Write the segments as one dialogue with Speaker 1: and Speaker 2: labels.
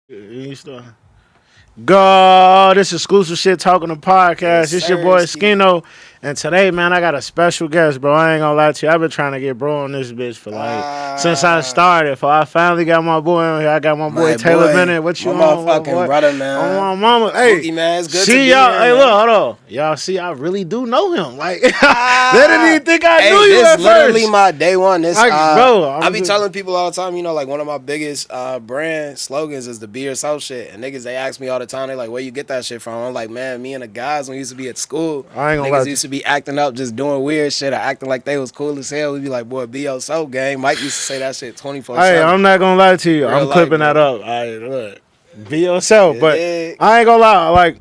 Speaker 1: You start. Go, this exclusive shit talking to podcast.
Speaker 2: Yes,
Speaker 1: This your
Speaker 2: sir,
Speaker 1: boy
Speaker 2: Ski.
Speaker 1: Skino, and today, man, I got a special guest, bro. I ain't gonna lie to you. I've been trying to get bro on this bitch for like since I
Speaker 2: Ah,
Speaker 1: started. For I finally got my boy on here. I got my boy
Speaker 2: my
Speaker 1: Taylor
Speaker 2: boy,
Speaker 1: Bennett. What
Speaker 2: my
Speaker 1: you on, little
Speaker 2: motherfucking
Speaker 1: boy?
Speaker 2: brother,
Speaker 1: On
Speaker 2: man.
Speaker 1: my mama. Hey,
Speaker 2: Boogie, man, it's good to
Speaker 1: see
Speaker 2: be
Speaker 1: y'all.
Speaker 2: here,
Speaker 1: Hey, look,
Speaker 2: man.
Speaker 1: hold on. Y'all see, I really do know him. Like they didn't
Speaker 2: Ah,
Speaker 1: even think I knew
Speaker 2: hey,
Speaker 1: you
Speaker 2: this
Speaker 1: at
Speaker 2: literally
Speaker 1: first.
Speaker 2: my day one. This
Speaker 1: Like, bro,
Speaker 2: I
Speaker 1: I'm
Speaker 2: be
Speaker 1: just.
Speaker 2: telling people all the time, like one of my biggest brand slogans is the be yourself shit. And niggas they ask me all the time, they like, where you get that shit from? I'm like, man, me and the guys when we used to be at school,
Speaker 1: I ain't gonna lie
Speaker 2: niggas
Speaker 1: to you.
Speaker 2: used to be acting up, just doing weird shit or acting like they was cool as hell. We be like, boy, be yourself, gang. Mike used to say that shit
Speaker 1: Hey,
Speaker 2: 24/7.
Speaker 1: I'm not gonna lie to you.
Speaker 2: Real
Speaker 1: I'm
Speaker 2: life,
Speaker 1: clipping that
Speaker 2: bro.
Speaker 1: up. I look, be yourself.
Speaker 2: You
Speaker 1: But
Speaker 2: dig?
Speaker 1: I ain't gonna lie. Like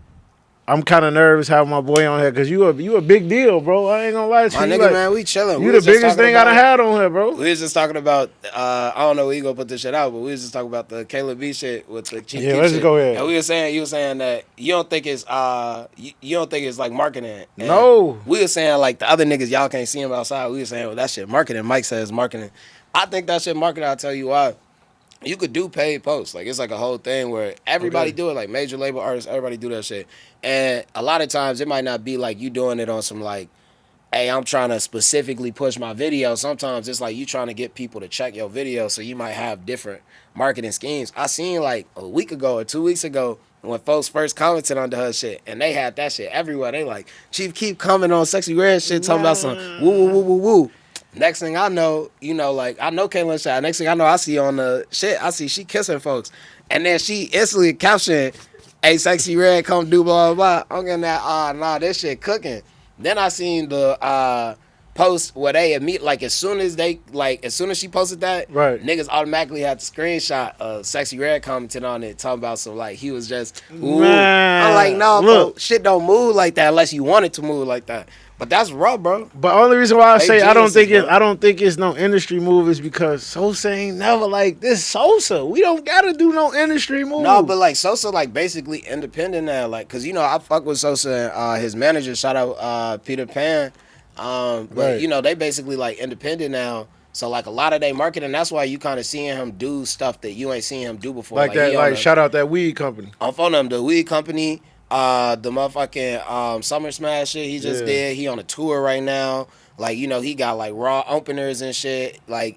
Speaker 1: I'm kind of nervous having my boy on here because you a big deal, bro. I ain't gonna lie to
Speaker 2: My
Speaker 1: you. You
Speaker 2: nigga,
Speaker 1: like
Speaker 2: man, we chilling.
Speaker 1: you the biggest thing I done had on here, bro.
Speaker 2: We was just talking about, I don't know where you gonna put this shit out, but we was just talking about the Caleb B shit with the Chief
Speaker 1: Yeah,
Speaker 2: Keef
Speaker 1: let's just
Speaker 2: shit.
Speaker 1: go
Speaker 2: And
Speaker 1: ahead.
Speaker 2: you were saying that you don't think it's, you don't think it's like marketing. And
Speaker 1: No,
Speaker 2: we were saying like the other niggas, y'all can't see them outside. We were saying, well, that shit marketing. Mike says marketing. I think that shit marketing, I'll tell you why. You could do paid posts. Like, it's like a whole thing where everybody
Speaker 1: okay,
Speaker 2: do it. Like, major label artists, everybody do that shit. And a lot of times, it might not be like you doing it on some, like, hey, I'm trying to specifically push my video. Sometimes it's like you trying to get people to check your video, so you might have different marketing schemes. I seen like a week ago or 2 weeks ago when folks first commented under her shit, and they had that shit everywhere. They like, Chief keep coming on Sexy Red shit, talking about some woo woo woo
Speaker 1: man.
Speaker 2: woo woo. Next thing I know, like I know Kaylin shot. Next thing I know, I see on the shit, I see she kissing folks, and then she instantly captioned, "Hey, Sexy Red, come do blah blah blah." I'm getting that. Nah, this shit cooking. Then I seen the post where they admit, like as soon as she posted that,
Speaker 1: Right,
Speaker 2: niggas automatically had the screenshot of Sexy Red commenting on it, talking about some like he was just ooh. I'm like,
Speaker 1: man.
Speaker 2: no,
Speaker 1: Look,
Speaker 2: folks, shit don't move like that unless you want it to move like that. But that's raw, bro.
Speaker 1: but only reason why I
Speaker 2: They
Speaker 1: say
Speaker 2: geniuses, bro.
Speaker 1: I don't think it's no industry move is because Sosa ain't never like this. Sosa, we don't gotta do no industry
Speaker 2: No,
Speaker 1: move.
Speaker 2: but like Sosa, like basically independent now, like, cause I fuck with Sosa and his manager. Shout out Peter Pan. But
Speaker 1: Right,
Speaker 2: they basically like independent now. So like a lot of they marketing. That's why you kind of seeing him do stuff that you ain't seen him do before.
Speaker 1: like
Speaker 2: Like
Speaker 1: that.
Speaker 2: he on
Speaker 1: Like
Speaker 2: a
Speaker 1: shout out that weed company.
Speaker 2: on phone them the weed company. The motherfucking Summer Smash shit he just
Speaker 1: Yeah,
Speaker 2: did. He on a tour right now. Like, he got like raw openers and shit. Like,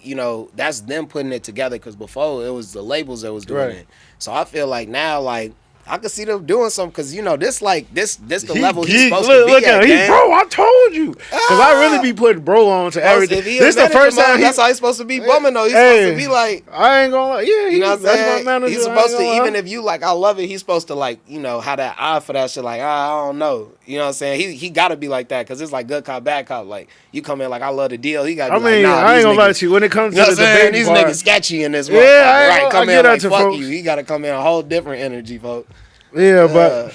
Speaker 2: that's them putting it together because before it was the labels that was doing
Speaker 1: right.
Speaker 2: it. So I feel like now, like, I could see them doing something because, this the
Speaker 1: He
Speaker 2: level he's
Speaker 1: geek.
Speaker 2: supposed to
Speaker 1: Look
Speaker 2: be
Speaker 1: at
Speaker 2: at,
Speaker 1: him. He
Speaker 2: gang.
Speaker 1: bro. I told you. Cause I really
Speaker 2: Ah!
Speaker 1: be putting bro on to
Speaker 2: Folks,
Speaker 1: everything.
Speaker 2: if he a
Speaker 1: This the
Speaker 2: manager
Speaker 1: first time
Speaker 2: mode,
Speaker 1: he.
Speaker 2: that's how he's supposed to be bumming though. He's supposed to
Speaker 1: Hey,
Speaker 2: be like,
Speaker 1: I ain't gonna lie. Yeah,
Speaker 2: you know what I'm
Speaker 1: that's my
Speaker 2: saying? He's
Speaker 1: manager. I ain't
Speaker 2: supposed to,
Speaker 1: gonna
Speaker 2: even
Speaker 1: lie.
Speaker 2: if you like, I love it, he's supposed to like, have that eye for that shit. Like, I don't know. You know what I'm saying? He got to be like that because it's like good cop, bad cop. Like, you come in like, I love the deal. He got to
Speaker 1: I
Speaker 2: be like,
Speaker 1: mean,
Speaker 2: nah,
Speaker 1: I ain't
Speaker 2: these
Speaker 1: gonna lie
Speaker 2: niggas,
Speaker 1: to you. When it comes
Speaker 2: you know
Speaker 1: to
Speaker 2: what
Speaker 1: the
Speaker 2: I'm saying?
Speaker 1: debating
Speaker 2: These niggas
Speaker 1: part,
Speaker 2: sketchy in this
Speaker 1: yeah,
Speaker 2: motherfucker.
Speaker 1: I ain't
Speaker 2: Right?
Speaker 1: gonna. I
Speaker 2: Come
Speaker 1: get
Speaker 2: in
Speaker 1: that
Speaker 2: like,
Speaker 1: to
Speaker 2: fuck you.
Speaker 1: folks.
Speaker 2: He got to come in a whole different energy, folks.
Speaker 1: Yeah, but
Speaker 2: Uh,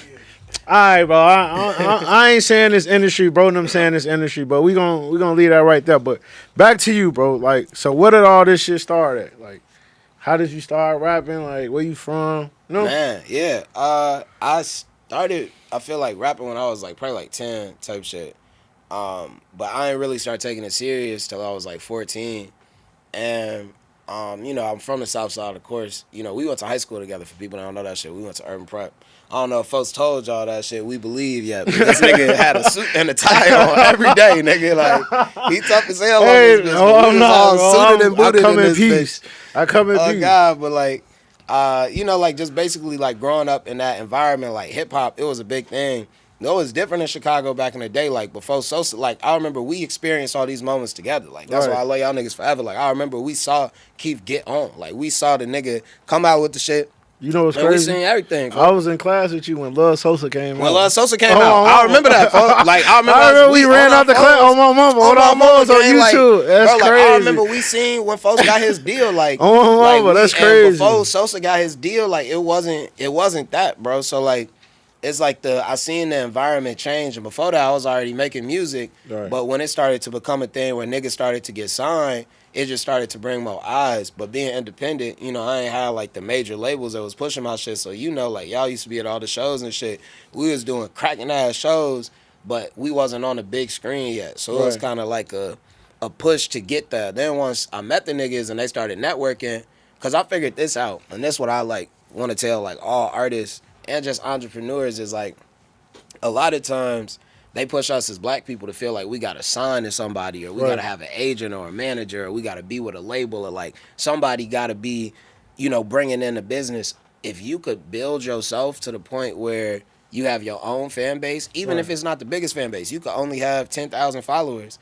Speaker 1: all right, bro. I ain't saying this industry, bro. And I'm saying this industry, but we gonna leave that right there. But back to you, bro. Like, so where did all this shit start at? Like, how did you start rapping? Like, where you from? You know?
Speaker 2: Man, yeah. I feel like rapping when I was like probably like 10 type shit. But I didn't really start taking it serious till I was like 14. And I'm from the South Side, of course. We went to high school together. For people that don't know that shit, we went to Urban Prep. I don't know if folks told y'all that shit. We believe yet, but this nigga had a suit and a tie on every day, nigga. Like, he tough as hell on this
Speaker 1: Hey,
Speaker 2: bitch, but
Speaker 1: no,
Speaker 2: we
Speaker 1: I'm
Speaker 2: was
Speaker 1: not,
Speaker 2: all
Speaker 1: bro.
Speaker 2: suited and
Speaker 1: I
Speaker 2: booted
Speaker 1: come
Speaker 2: in
Speaker 1: in
Speaker 2: this
Speaker 1: peace.
Speaker 2: bitch.
Speaker 1: I come in
Speaker 2: Oh
Speaker 1: peace.
Speaker 2: God, but like, like just basically like growing up in that environment, like hip hop, it was a big thing. It was different in Chicago back in the day. Like before Sosa, like I remember we experienced all these moments together. Like that's why
Speaker 1: Right.
Speaker 2: I love y'all niggas forever. Like I remember we saw Keith get on. Like we saw the nigga come out with the shit.
Speaker 1: You know what's
Speaker 2: Man, we
Speaker 1: crazy?
Speaker 2: seen everything,
Speaker 1: I
Speaker 2: folks.
Speaker 1: was in class with you when Love Sosa came
Speaker 2: When
Speaker 1: out.
Speaker 2: Lil Sosa came out,
Speaker 1: Oh,
Speaker 2: I
Speaker 1: my
Speaker 2: remember that, folks.
Speaker 1: mama.
Speaker 2: Like I remember
Speaker 1: I remember
Speaker 2: we
Speaker 1: we
Speaker 2: on
Speaker 1: ran
Speaker 2: our
Speaker 1: out the class
Speaker 2: phones,
Speaker 1: on my mama,
Speaker 2: on
Speaker 1: on
Speaker 2: my
Speaker 1: our
Speaker 2: mama
Speaker 1: phones on
Speaker 2: gang. Like,
Speaker 1: YouTube. That's
Speaker 2: bro, like I
Speaker 1: crazy.
Speaker 2: remember we seen when folks got his deal. Like,
Speaker 1: On my mama,
Speaker 2: we
Speaker 1: that's
Speaker 2: and before
Speaker 1: crazy.
Speaker 2: Sosa got his deal, like it wasn't that, bro. So like, it's like I seen the environment change, and before that, I was already making music.
Speaker 1: Right.
Speaker 2: But when it started to become a thing where niggas started to get signed, it just started to bring more eyes. But being independent, I ain't had like the major labels that was pushing my shit. So like y'all used to be at all the shows and shit. We was doing cracking ass shows, but we wasn't on the big screen yet. So it was
Speaker 1: Right.
Speaker 2: kind of like a push to get there. Then once I met the niggas and they started networking, cause I figured this out, and that's what I like. want to tell like all artists and just entrepreneurs is like a lot of times they push us as black people to feel like we gotta sign to somebody or we
Speaker 1: Right.
Speaker 2: gotta have an agent or a manager or we gotta be with a label or like somebody gotta be, bringing in the business. If you could build yourself to the point where you have your own fan base, even if it's not the biggest fan base, you could only have 10,000 followers.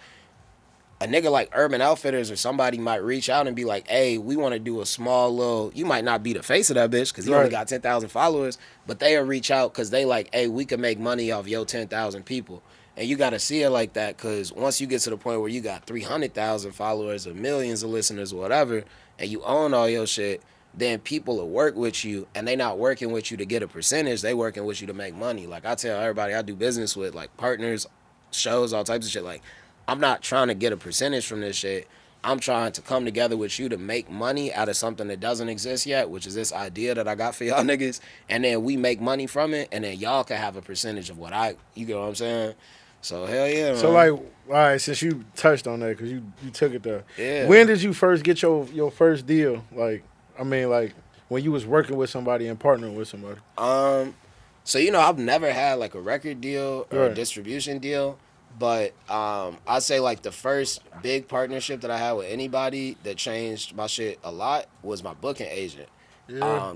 Speaker 2: A nigga like Urban Outfitters or somebody might reach out and be like, hey, we want to do a small little, you might not be the face of that bitch because he only got 10,000 followers, but they'll reach out because they like, hey, we can make money off your 10,000 people. And you got to see it like that because once you get to the point where you got 300,000 followers or millions of listeners or whatever, and you own all your shit, then people will work with you and they not working with you to get a percentage. They working with you to make money. Like I tell everybody I do business with, like partners, shows, all types of shit. Like I'm not trying to get a percentage from this shit. I'm trying to come together with you to make money out of something that doesn't exist yet, which is this idea that I got for y'all niggas. And then we make money from it, and then y'all can have a percentage of you get what I'm saying? So, hell yeah, man.
Speaker 1: So, like, all right, since you touched on that, because you took it there.
Speaker 2: Yeah.
Speaker 1: When did you first get your first deal? Like, I mean, like, when you was working with somebody and partnering with somebody?
Speaker 2: So, I've never had, like, a record deal or a distribution deal. But I'd say like the first big partnership that I had with anybody that changed my shit a lot was my booking agent,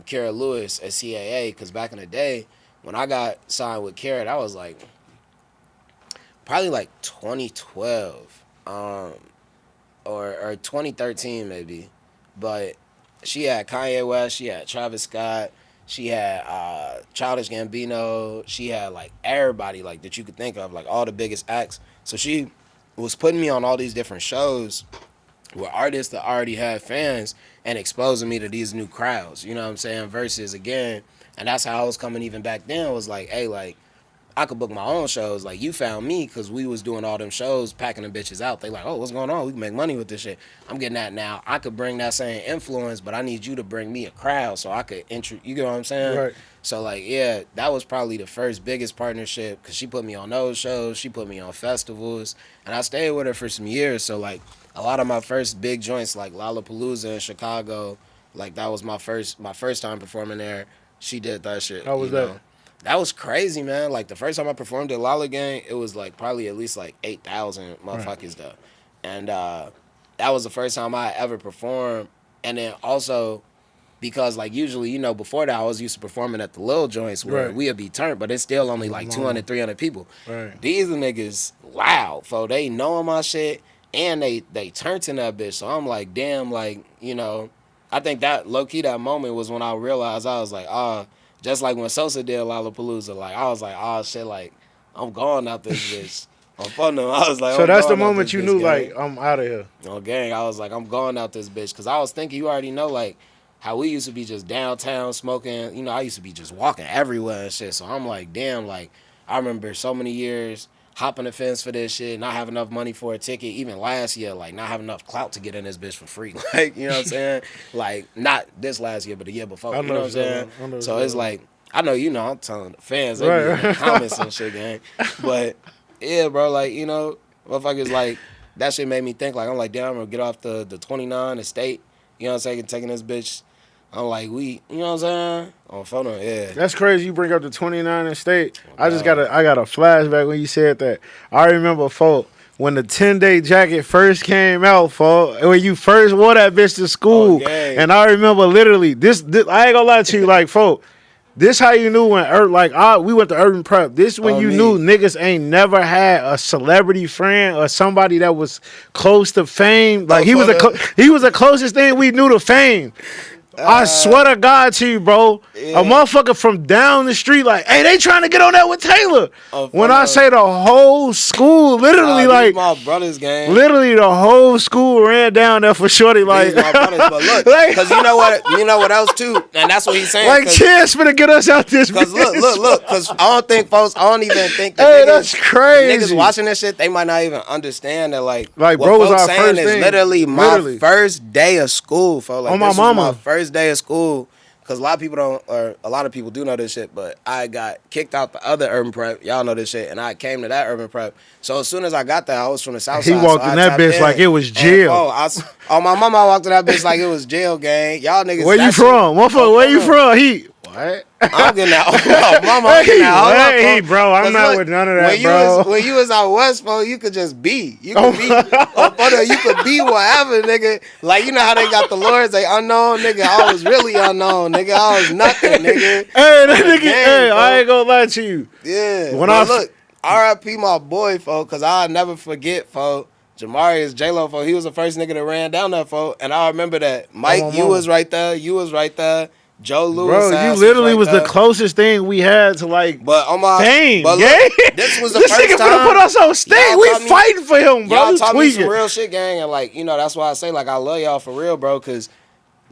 Speaker 2: Kara Lewis at CAA. Because back in the day, when I got signed with Kara, that was like probably like 2012 or 2013 maybe. But she had Kanye West, she had Travis Scott. She had Childish Gambino. She had like everybody like that you could think of, like all the biggest acts. So she was putting me on all these different shows with artists that already had fans and exposing me to these new crowds. You know what I'm saying? Versus again, and that's how I was coming even back then. Was like, hey, like I could book my own shows. Like you found me because we was doing all them shows, packing them bitches out. They like, oh, what's going on? We can make money with this shit. I'm getting that now. I could bring that same influence, but I need you to bring me a crowd so I could you get what I'm saying?
Speaker 1: Right.
Speaker 2: So like, yeah, that was probably the first biggest partnership because she put me on those shows. She put me on festivals, and I stayed with her for some years. So like, a lot of my first big joints like Lollapalooza in Chicago, like that was my first time performing there. She did that shit.
Speaker 1: How was that?
Speaker 2: Know? That was crazy, man. Like the first time I performed at Lolla Gang, it was like probably at least like 8,000 motherfuckers though. And that was the first time I ever performed. And then also because like usually, before that I was used to performing at the little joints where we'd be turned, but it's still only like 200, 300 people.
Speaker 1: Right.
Speaker 2: These niggas loud, fo. They knowing my shit and they turned in that bitch. So I'm like, damn, like, I think that low-key that moment was when I realized I was like, just like when Sosa did Lollapalooza, like I was like, oh shit, like I'm going out this bitch. On phone them, I was like,
Speaker 1: so that's the moment you knew, like, I'm out of here.
Speaker 2: On gang, I was like, I'm going out this bitch, because I was thinking, you already know, like how we used to be just downtown smoking. I used to be just walking everywhere and shit. So I'm like, damn, like I remember so many years hopping the fence for this shit, not having enough money for a ticket. Even last year, like not having enough clout to get in this bitch for free. Like, you know what I'm saying? Like not this last year, but the year before. You know what I'm saying? So it's like, I know, I'm telling the fans, they be in the comments and shit, gang. But yeah, bro, like, motherfuckers, like, that shit made me think, like, I'm like, damn, I'm gonna get off the 29 estate, you know what I'm saying, taking this bitch. I'm like, you know what I'm saying? On photo, yeah.
Speaker 1: That's crazy. You bring up the 29 estate. I got a flashback when you said that. I remember, folk, when the 10-day jacket first came out, folk, when you first wore that bitch to school. And I remember literally, this I ain't gonna lie to you, like, folk, this how you knew when, we went to Urban Prep. This when you knew niggas ain't never had a celebrity friend or somebody that was close to fame. Like, he was the closest thing we knew to fame. I swear to God to you, bro. Yeah. A motherfucker from down the street, like, hey, they trying to get on that with Taylor. When I say the whole school, literally, like,
Speaker 2: my brother's game.
Speaker 1: Literally, the whole school ran down there for shorty, like.
Speaker 2: My brothers, but look, because you know what else too, and that's what he's saying.
Speaker 1: Like, Chance finna get us out this.
Speaker 2: Because look, because I don't even think.
Speaker 1: Hey, that's crazy.
Speaker 2: Niggas watching this shit, they might not even understand that, like
Speaker 1: bro was our first thing.
Speaker 2: Literally my first day of school, fo. Like,
Speaker 1: on my mama.
Speaker 2: My first day of school, because a lot of people don't, or a lot of people do know this shit, but I got kicked out the other urban prep. Y'all know this shit, and I came to that urban prep. So as soon as I got there, I was from the south
Speaker 1: He
Speaker 2: side.
Speaker 1: walked
Speaker 2: so
Speaker 1: in
Speaker 2: I
Speaker 1: that
Speaker 2: tapped
Speaker 1: bitch
Speaker 2: in.
Speaker 1: like it was
Speaker 2: And,
Speaker 1: jail.
Speaker 2: oh, my mama walked in that bitch like it was jail, gang. Y'all niggas.
Speaker 1: Where you from? Motherfucker, where you from? He what?
Speaker 2: I'm getting that. Oh, mama, I'm getting that.
Speaker 1: Hey, bro, I'm not with none of that, bro.
Speaker 2: When you was out west, bro, you could just be. You could be. You could be whatever, nigga. Like, you know how they got the lords, they unknown, nigga. I was really unknown, nigga. I was nothing, nigga.
Speaker 1: Hey, that nigga, hey, I ain't gonna lie to you.
Speaker 2: Yeah. Look, R.I.P. my boy, fo, because I'll never forget, fo. Jamarius J-Lo, fo, he was the first nigga that ran down there, fo. And I remember that. Mike, you was right there. You was right there. Joe Lewis,
Speaker 1: bro, you literally was the closest thing we had to like fame.
Speaker 2: But look, this was the first
Speaker 1: nigga
Speaker 2: time.
Speaker 1: Put us on stage. We fighting for him, bro.
Speaker 2: Y'all taught me some real shit, gang, and like, you know, that's why I say like I love y'all for real, bro. Cause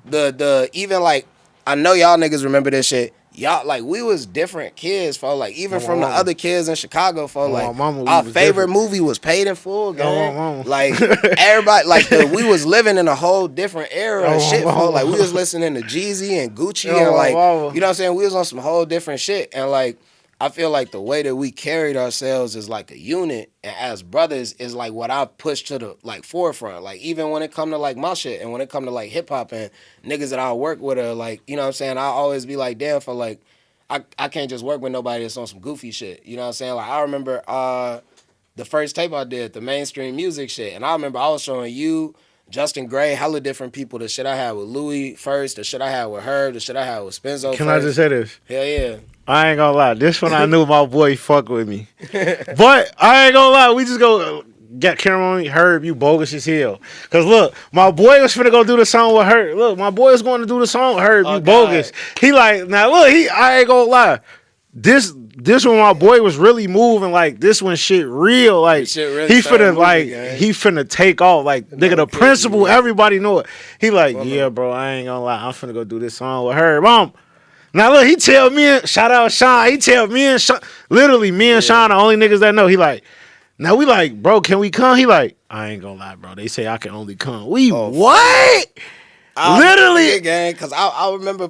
Speaker 2: the even like I know y'all niggas remember this shit. Y'all like we was different kids, for like even from the other kids in Chicago, for like our favorite movie was Paid in Full, gang. Like everybody, like we was living in a whole different era and shit, for like we was listening to Jeezy and Gucci and like you know what I'm saying. We was on some whole different shit, and like I feel like the way that we carried ourselves as like a unit and as brothers is like what I pushed to the like forefront. Like even when it come to like my shit and when it come to like hip hop and niggas that I work with are like, you know what I'm saying, I always be like, damn, for like I can't just work with nobody that's on some goofy shit. You know what I'm saying? Like I remember the first tape I did, the mainstream music shit, and I remember I was showing you, Justin Gray, hella different people, the shit I had with Louis first, the shit I had with Herb, the shit I had with Spenzo
Speaker 1: Can I just say this?
Speaker 2: Hell yeah.
Speaker 1: I ain't gonna lie. This one I knew my boy fuck with me. But I ain't gonna lie. We just go get camera on me. Herb, you bogus as hell. Cause look, my boy was finna go do the song with Herb. Look, my boy was going to do the song with Herb. You bogus. He like, now look, I ain't gonna lie. This one my boy was really moving, like this one shit real, like
Speaker 2: shit really
Speaker 1: he finna like
Speaker 2: moving,
Speaker 1: he finna take off, like nigga the principal, everybody know it. He like, yeah bro, I ain't gonna lie, I'm finna go do this song with Herb. Now look, he tell me, shout out Sean, he tell me and Sean, literally me and Sean the only niggas that know. He like, now we like, bro, can we come? He like, I ain't gonna lie, bro. They say I can only come. What? Literally,
Speaker 2: gang, cause I remember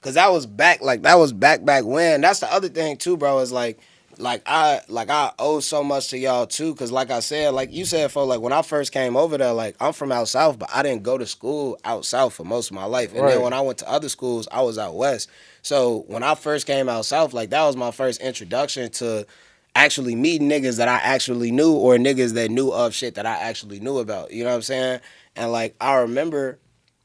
Speaker 2: cause that was back when. That's the other thing too, bro. Is like I owe so much to y'all too, cause like I said, like you said, like when I first came over there, like I'm from out south, but I didn't go to school out south for most of my life, and then when I went to other schools, I was out west. So when I first came out south, like that was my first introduction to actually meeting niggas that I actually knew, or niggas that knew of shit that I actually knew about. You know what I'm saying? And like I remember,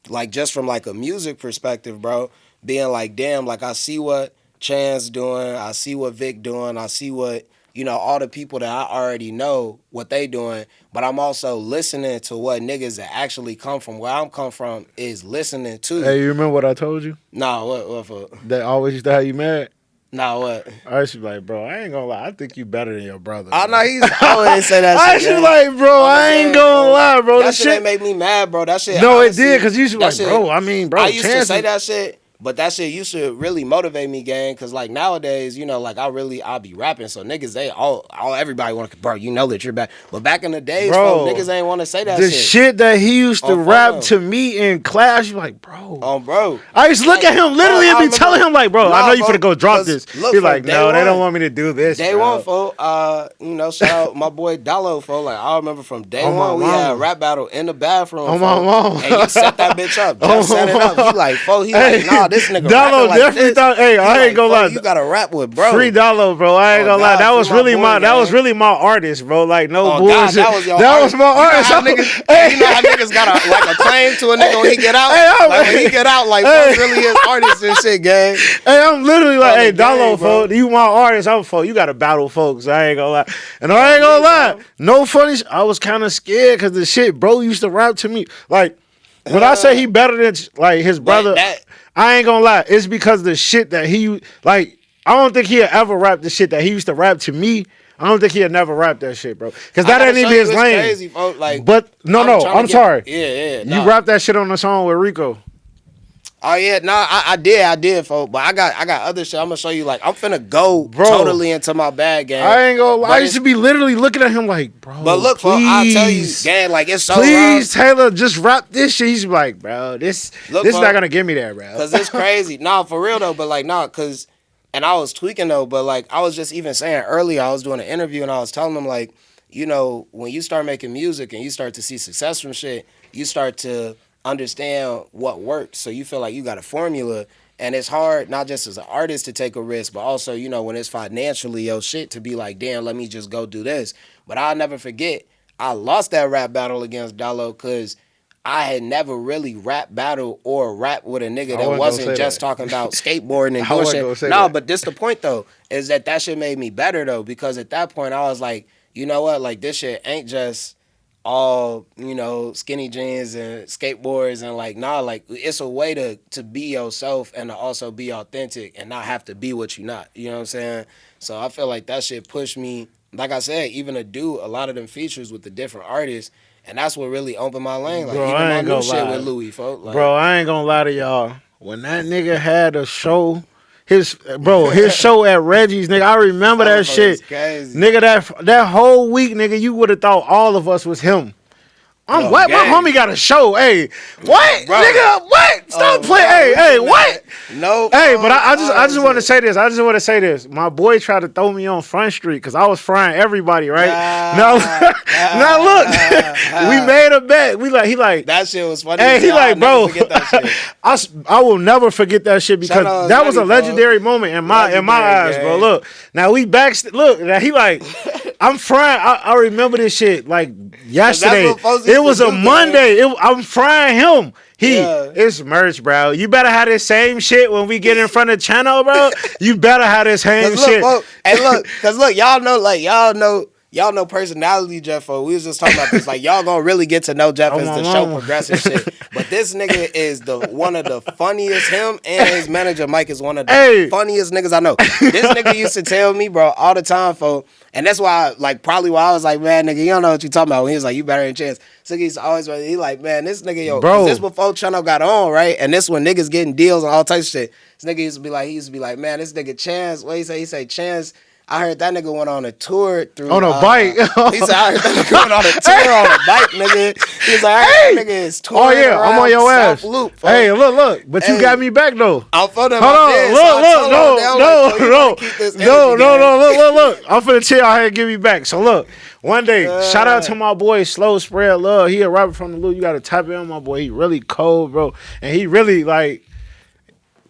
Speaker 2: like just from like a music perspective, bro, being like, damn, like I see what Chan's doing, I see what Vic doing, I see what, you know, all the people that I already know what they doing, but I'm also listening to what niggas that actually come from where I'm come from is listening to.
Speaker 1: Hey, you remember what I told you?
Speaker 2: Nah, what for?
Speaker 1: That always used to have you mad?
Speaker 2: Nah, what?
Speaker 1: I used to be like, bro, I ain't gonna lie, I think you better than your brother.
Speaker 2: Oh, no, I always say that shit.
Speaker 1: I used to like, bro, I ain't gonna lie, bro.
Speaker 2: That shit made me mad, bro. That shit.
Speaker 1: No, honestly, it did, because you used to be like, bro, I mean, bro,
Speaker 2: I used to say that shit. But that shit used to really motivate me, gang, because like nowadays, you know, like I'll be rapping, so niggas, they everybody want to, bro, you know that you're back. But back in the days, bro, niggas ain't want to say that shit.
Speaker 1: The shit that he used to rap to me in class, you like, bro.
Speaker 2: Bro.
Speaker 1: I used to look at him literally and be telling him like, bro, I know you finna go drop this. He's like, no, they don't want me to do this.
Speaker 2: Day one, fo, you know, shout out my boy Dallo, fo. Like I remember from day one, we had a rap battle in the bathroom.
Speaker 1: Oh my mom.
Speaker 2: And you set that bitch up. Just set it up. He like, fo, like, nah, this nigga
Speaker 1: Dallo definitely thought, hey, I ain't gonna lie.
Speaker 2: You gotta rap with, bro.
Speaker 1: Free Dallo, bro. I ain't gonna lie. That was really my artist, bro. Like no bullshit. That was my artist.
Speaker 2: You know how niggas got a claim to a nigga when he get out? Like when he get out, like really his artist and shit, gang.
Speaker 1: Hey, I'm literally like, hey, Dallo, folks, you my artist. I'm folks. You gotta battle folks. I ain't gonna lie. And I ain't gonna lie. No funny. I was kind of scared because the shit bro used to rap to me. Like when I say he better than like his brother. I ain't gonna lie, it's because the shit that he, like, I don't think he'll ever rap the shit that he used to rap to me. I don't think he'll never rap that shit, bro. Because that ain't even his lane. Crazy,
Speaker 2: like,
Speaker 1: but, I'm sorry.
Speaker 2: Yeah.
Speaker 1: You rap that shit on the song with Rico.
Speaker 2: Oh yeah, nah, I did, folks. But I got other shit. I'm gonna show you. Like I'm finna go
Speaker 1: Bro,
Speaker 2: totally into my bag, gang.
Speaker 1: I ain't gonna lie.
Speaker 2: But
Speaker 1: I used to be literally looking at him like, bro,
Speaker 2: But look, folks, I'll tell you,
Speaker 1: please,
Speaker 2: gang. Like it's so
Speaker 1: please,
Speaker 2: wrong.
Speaker 1: Taylor, just rap this shit. He's like, bro, this
Speaker 2: Look,
Speaker 1: is not
Speaker 2: folks,
Speaker 1: gonna give me that, bro.
Speaker 2: cause it's crazy. Nah, for real though. But like, nah, cause, and I was tweaking though. But like, I was just even saying earlier, I was doing an interview and I was telling them like, you know, when you start making music and you start to see success from shit, you start to understand what works. So you feel like you got a formula. And it's hard, not just as an artist to take a risk, but also, you know, when it's financially your shit to be like, damn, let me just go do this. But I'll never forget, I lost that rap battle against Dallo because I had never really rap battle or rap with a nigga that wasn't just talking about skateboarding and doing shit. No, but this the point though, is that shit made me better though, because at that point I was like, you know what, like this shit ain't just all, you know, skinny jeans and skateboards and like, nah, like it's a way to be yourself and to also be authentic and not have to be what you not. You know what I'm saying? So I feel like that shit pushed me, like I said, even to do a lot of them features with the different artists. And that's what really opened my lane. Like
Speaker 1: Bro,
Speaker 2: even
Speaker 1: I
Speaker 2: my
Speaker 1: ain't
Speaker 2: new
Speaker 1: gonna
Speaker 2: shit
Speaker 1: lie.
Speaker 2: with Louis, folks. Like,
Speaker 1: Bro, I ain't gonna lie to y'all. When that nigga had a show, his show at Reggie's, nigga, I remember that shit.
Speaker 2: Crazy.
Speaker 1: Nigga, that whole week, nigga, you would have thought all of us was him. I'm what?
Speaker 2: gang.
Speaker 1: My homie got a show. Hey, what?
Speaker 2: Bro.
Speaker 1: Nigga, what? Stop playing. Hey, what?
Speaker 2: No.
Speaker 1: Hey, but I just want to say this. I just want to say this. My boy tried to throw me on Front Street because I was frying everybody, right? Now look, we made a bet. He like
Speaker 2: that shit was funny.
Speaker 1: Hey, he like, bro,
Speaker 2: that shit.
Speaker 1: I will never forget that shit because that was a legendary moment in my eyes, bro. Look, now we look, now he like, I'm frying. I remember this shit like yesterday. It was a Monday. I'm frying him. It's merch, bro. You better have this same shit when we get in front of channel, bro. You better have this same shit.
Speaker 2: Hey, look, cause look, y'all know personality, Jeffo. We was just talking about this. Like, y'all gonna really get to know Jeff as the show progressive shit. But this nigga is one of the funniest. Him and his manager Mike is one of the funniest niggas I know. This nigga used to tell me, bro, all the time, folks. And that's why, probably why I was like, man, nigga, you don't know what you talking about. When he was like, you better than Chance. So he's always, he like, man, this nigga, yo, bro. This before Chano got on, right? And this when niggas getting deals and all types of shit. This nigga used to be like, man, this nigga Chance, what he say? He say, Chance, I heard that nigga went on a tour through
Speaker 1: on a bike.
Speaker 2: He said, I heard that nigga went on a tour on a bike, nigga. He's like, I heard that nigga is touring. Oh yeah, I'm on your ass. Loop,
Speaker 1: hey, look, but you got me back though.
Speaker 2: I'm for them.
Speaker 1: Hold on, look. I'm finna chill out here and give me back. So look, one day, shout out to my boy Slow Spread Love. He a rapper from the Loop. You gotta type in on my boy. He really cold, bro, and he really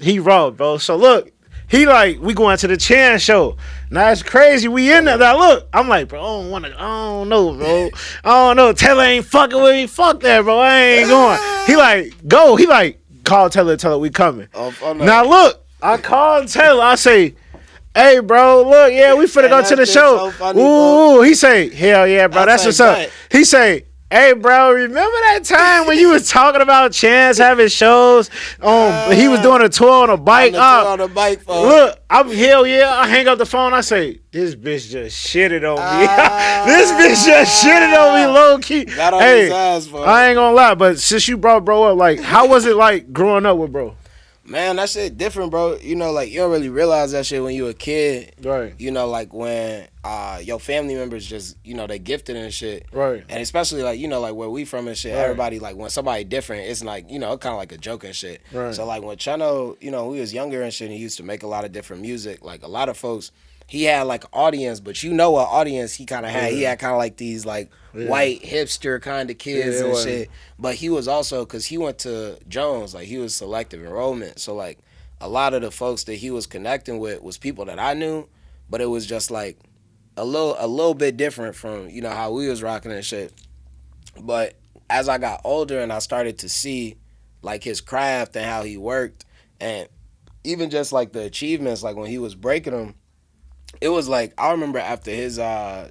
Speaker 1: he raw, bro. So look. He like, we going to the Chan show. Now it's crazy. We in there. Now look, I'm like, bro, I don't know, bro. I don't know. Taylor ain't fucking with me. Fuck that, bro. I ain't going. He like, go. He like, call Taylor, tell her we coming. Now look, I called Taylor. I say, hey, bro, look, yeah, we finna go to the show. So funny, ooh, he say, hell yeah, bro, that's what's up. He say, hey, bro, remember that time when you was talking about Chance having shows? He was doing a tour on a bike. Look, hell yeah. I hang up the phone. I say, this bitch just shitted on me. This bitch just shitted on me low key. Hey, I ain't gonna lie, but since you brought bro up, like, how was it like growing up with bro?
Speaker 2: Man, that shit different, bro. You know, like, you don't really realize that shit when you a kid.
Speaker 1: Right.
Speaker 2: You know, like, when your family members just, you know, they gifted and shit.
Speaker 1: Right.
Speaker 2: And especially, like, you know, like, where we from and shit, everybody, like, when somebody different, it's like, you know, kind of like a joke and shit.
Speaker 1: Right.
Speaker 2: So, like, when Chano, you know, we was younger and shit, and he used to make a lot of different music. Like, a lot of folks, he had, like, an audience, but you know what audience he kind of had. He had kind of, like, these, like, white hipster kind of kids and shit. But he was also, because he went to Jones, like, he was selective enrollment. So, like, a lot of the folks that he was connecting with was people that I knew, but it was just, like, a little bit different from, you know, how we was rocking and shit. But as I got older and I started to see, like, his craft and how he worked, and even just, like, the achievements, like, when he was breaking them, it was like, I remember after his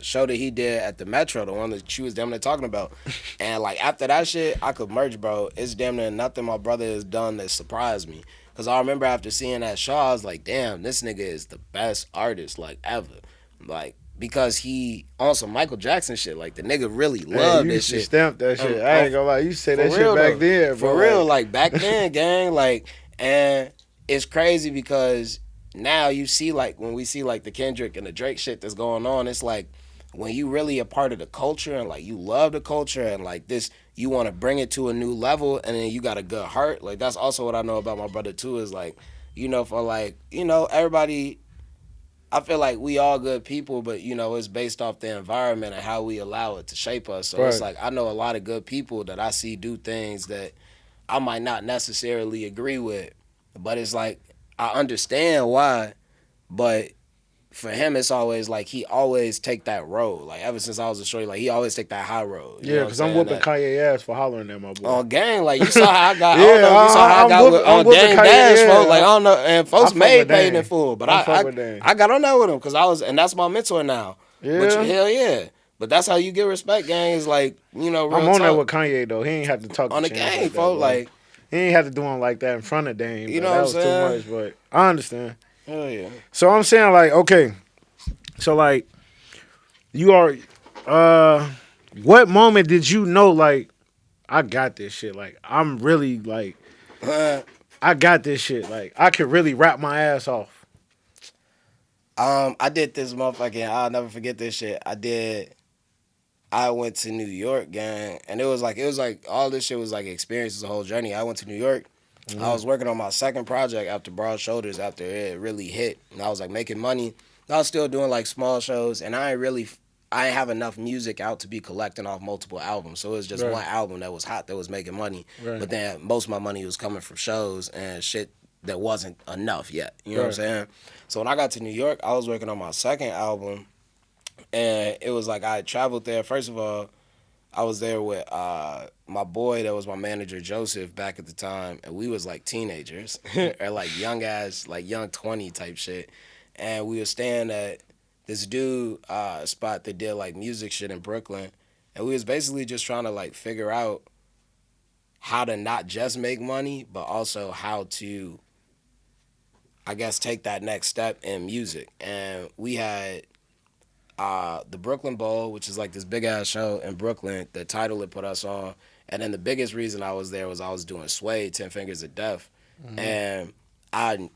Speaker 2: show that he did at the Metro, the one that she was damn near talking about, and like after that shit, I could merge, bro. It's damn near nothing my brother has done that surprised me. Cause I remember after seeing that show, I was like, damn, this nigga is the best artist like ever. Like, because he on some Michael Jackson shit. Like, the nigga really loved this shit.
Speaker 1: You stamped that shit. I ain't gonna lie. You say that shit back then, bro.
Speaker 2: For real, like back then, gang. Like, And it's crazy because now you see like when we see like the Kendrick and the Drake shit that's going on, it's like when you really a part of the culture and like you love the culture and like this you want to bring it to a new level and then you got a good heart. Like that's also what I know about my brother too is like, for like, everybody I feel like we all good people, but it's based off the environment and how we allow it to shape us. So it's
Speaker 1: Right.
Speaker 2: like I know a lot of good people that I see do things that I might not necessarily agree with, but it's like I understand why. But for him, it's always like he always take that road. Like ever since I was a shorty, like he always take that high road. You know
Speaker 1: Yeah,
Speaker 2: what I'm
Speaker 1: because I'm
Speaker 2: saying?
Speaker 1: whooping
Speaker 2: That
Speaker 1: Kanye ass for hollering at my boy.
Speaker 2: on gang, like you saw how I got. I don't
Speaker 1: Yeah,
Speaker 2: know if you saw how I
Speaker 1: I'm
Speaker 2: got with
Speaker 1: whooping. I'm
Speaker 2: on
Speaker 1: whooping
Speaker 2: Dame
Speaker 1: Kanye.
Speaker 2: Dash, folks. Like I
Speaker 1: Yeah,
Speaker 2: don't know, and
Speaker 1: I
Speaker 2: folks
Speaker 1: fuck
Speaker 2: may
Speaker 1: with
Speaker 2: paid in
Speaker 1: Dame.
Speaker 2: full, but
Speaker 1: I'm fuck with Dame.
Speaker 2: I got on that with him because I was, and that's my mentor now. But
Speaker 1: Yeah,
Speaker 2: hell yeah, but that's how you get respect, gang. Is like
Speaker 1: I'm
Speaker 2: real
Speaker 1: on that
Speaker 2: talk
Speaker 1: with Kanye though. He ain't had to talk to
Speaker 2: on the
Speaker 1: Chance
Speaker 2: gang,
Speaker 1: like that,
Speaker 2: folks.
Speaker 1: bro.
Speaker 2: Like
Speaker 1: He ain't had to do him like that in front of Dame
Speaker 2: you
Speaker 1: though.
Speaker 2: know what
Speaker 1: That
Speaker 2: I'm
Speaker 1: was too
Speaker 2: saying?
Speaker 1: much, but I understand.
Speaker 2: Hell yeah.
Speaker 1: So I'm saying like, okay, so like you are, uh, what moment did you know like I got this shit? Like I'm really like I got this shit. Like I could really rap my ass off.
Speaker 2: I did this motherfucking. I'll never forget this shit. I went to New York, gang, and it was like all this shit was like experiences, the whole journey. I went to New York. I
Speaker 1: Mhm.
Speaker 2: was working on my second project after Broad Shoulders, after it really hit, and I was like making money. I was still doing like small shows, and I ain't have enough music out to be collecting off multiple albums. So it was just
Speaker 1: Right,
Speaker 2: one album that was hot that was making money,
Speaker 1: right,
Speaker 2: but then most of my money was coming from shows and shit that wasn't enough yet. You know what I'm
Speaker 1: right.
Speaker 2: saying? So when I got to New York, I was working on my second album, and it was like I had traveled there. First of all, I was there with my boy that was my manager, Joseph, back at the time, and we was like teenagers or like young ass, like young 20 type shit, and we was staying at this dude spot that did like music shit in Brooklyn, and we was basically just trying to like figure out how to not just make money, but also how to, I guess, take that next step in music, and we had the Brooklyn Bowl, which is like this big ass show in Brooklyn. The title it put us on, and then the biggest reason I was there was I was doing Sway, 10 Fingers of Death,
Speaker 1: Mhm.
Speaker 2: and I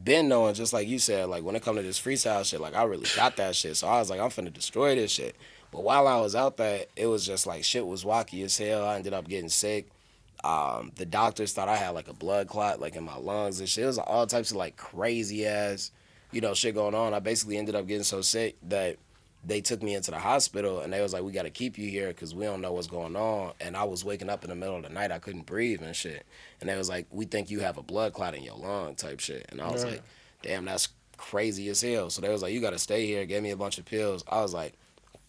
Speaker 2: been knowing, just like you said, like when it come to this freestyle shit, like I really got that shit. So I was like, I'm finna destroy this shit. But while I was out there, it was just like shit was wacky as hell. I ended up getting sick. The doctors thought I had like a blood clot like in my lungs and shit. It was all types of like crazy ass, shit going on. I basically ended up getting so sick that they took me into the hospital and they was like, we got to keep you here because we don't know what's going on. And I was waking up in the middle of the night. I couldn't breathe and shit. And they was like, we think you have a blood clot in your lung type shit. And I was
Speaker 1: Right.
Speaker 2: like, damn, that's crazy as hell. So they was like, you got to stay here. Gave me a bunch of pills. I was like,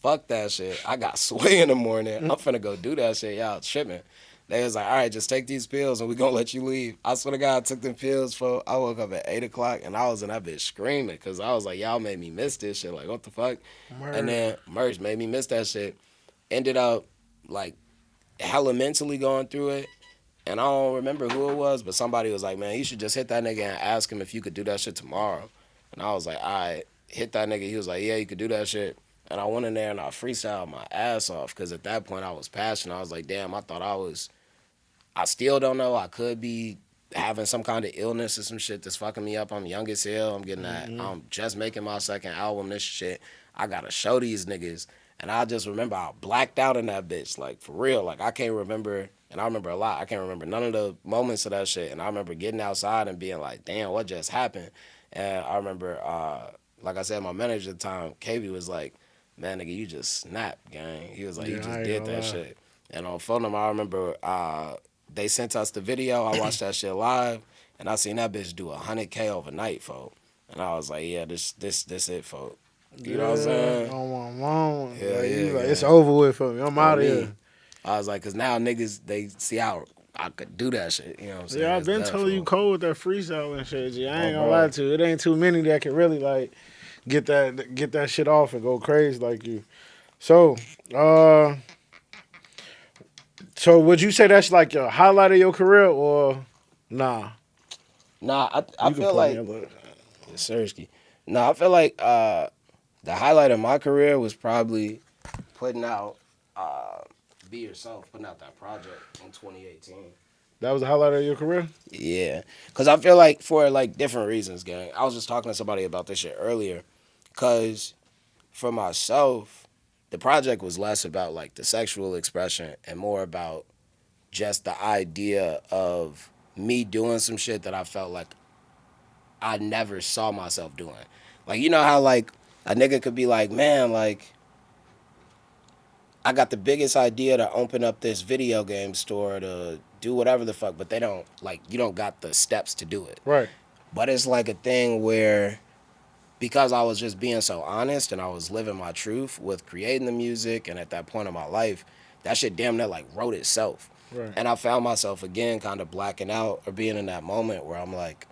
Speaker 2: fuck that shit. I got Sway in the morning. I'm finna go do that shit. Y'all tripping. They was like, all right, just take these pills and we gonna let you leave. I swear to God, I took them pills for, I woke up at 8 o'clock and I was in that bitch screaming because I was like, y'all made me miss this shit. Like, what the fuck? And
Speaker 1: Word.
Speaker 2: then Merch made me miss that shit. Ended up like hella mentally going through it. And I don't remember who it was, but somebody was like, man, you should just hit that nigga and ask him if you could do that shit tomorrow. And I was like, all right, hit that nigga. He was like, yeah, you could do that shit. And I went in there and I freestyled my ass off because at that point I was passionate. I was like, damn, I still don't know. I could be having some kind of illness or some shit that's fucking me up. I'm young as hell. I'm getting that.
Speaker 1: Mhm.
Speaker 2: I'm just making my second album. This shit. I gotta show these niggas. And I just remember I blacked out in that bitch. Like for real. Like I can't remember. And I remember a lot. I can't remember none of the moments of that shit. And I remember getting outside and being like, damn, what just happened? And I remember, like I said, my manager at the time, KB, was like, man, nigga, you just snapped, gang. He was like, you
Speaker 1: Yeah,
Speaker 2: just
Speaker 1: I ain't
Speaker 2: did
Speaker 1: gonna
Speaker 2: that
Speaker 1: lie.
Speaker 2: shit. And on phone number, I remember they sent us the video. I watched that shit live, and I seen that bitch do 100K overnight, folk. And I was like, yeah, this it, folk. You know what I'm
Speaker 1: Yeah,
Speaker 2: saying?
Speaker 1: on my mom.
Speaker 2: Hell
Speaker 1: Like you
Speaker 2: yeah,
Speaker 1: like it's
Speaker 2: gang.
Speaker 1: over with for me. I'm
Speaker 2: On
Speaker 1: out of
Speaker 2: me.
Speaker 1: here.
Speaker 2: I was like, cause now niggas they see how I could do that shit. You know what I'm saying?
Speaker 1: Yeah, I've
Speaker 2: It's
Speaker 1: been
Speaker 2: done,
Speaker 1: telling you
Speaker 2: folk.
Speaker 1: cold with that freestyle and shit. G. I
Speaker 2: Oh,
Speaker 1: ain't gonna lie
Speaker 2: bro.
Speaker 1: to you. It ain't too many that can really like get that shit off and go crazy like you. So, uh, so would you say that's like your highlight of your career or nah?
Speaker 2: Nah, I
Speaker 1: You can
Speaker 2: feel
Speaker 1: put me
Speaker 2: like
Speaker 1: a little.
Speaker 2: seriously. Nah, I feel like the highlight of my career was probably putting out Be Yourself, putting out that project in 2018.
Speaker 1: That was the highlight of your career.
Speaker 2: Yeah, because I feel like for like different reasons, gang. I was just talking to somebody about this shit earlier. Because for myself, the project was less about like the sexual expression and more about just the idea of me doing some shit that I felt like I never saw myself doing. Like, you know how like a nigga could be like, man, like I got the biggest idea to open up this video game store to do whatever the fuck, but they don't like you don't got the steps to do it.
Speaker 1: Right.
Speaker 2: But it's like a thing where because I was just being so honest and I was living my truth with creating the music and at that point in my life, that shit damn near like wrote itself.
Speaker 1: Right.
Speaker 2: And I found myself again kind of blacking out or being in that moment where I'm like,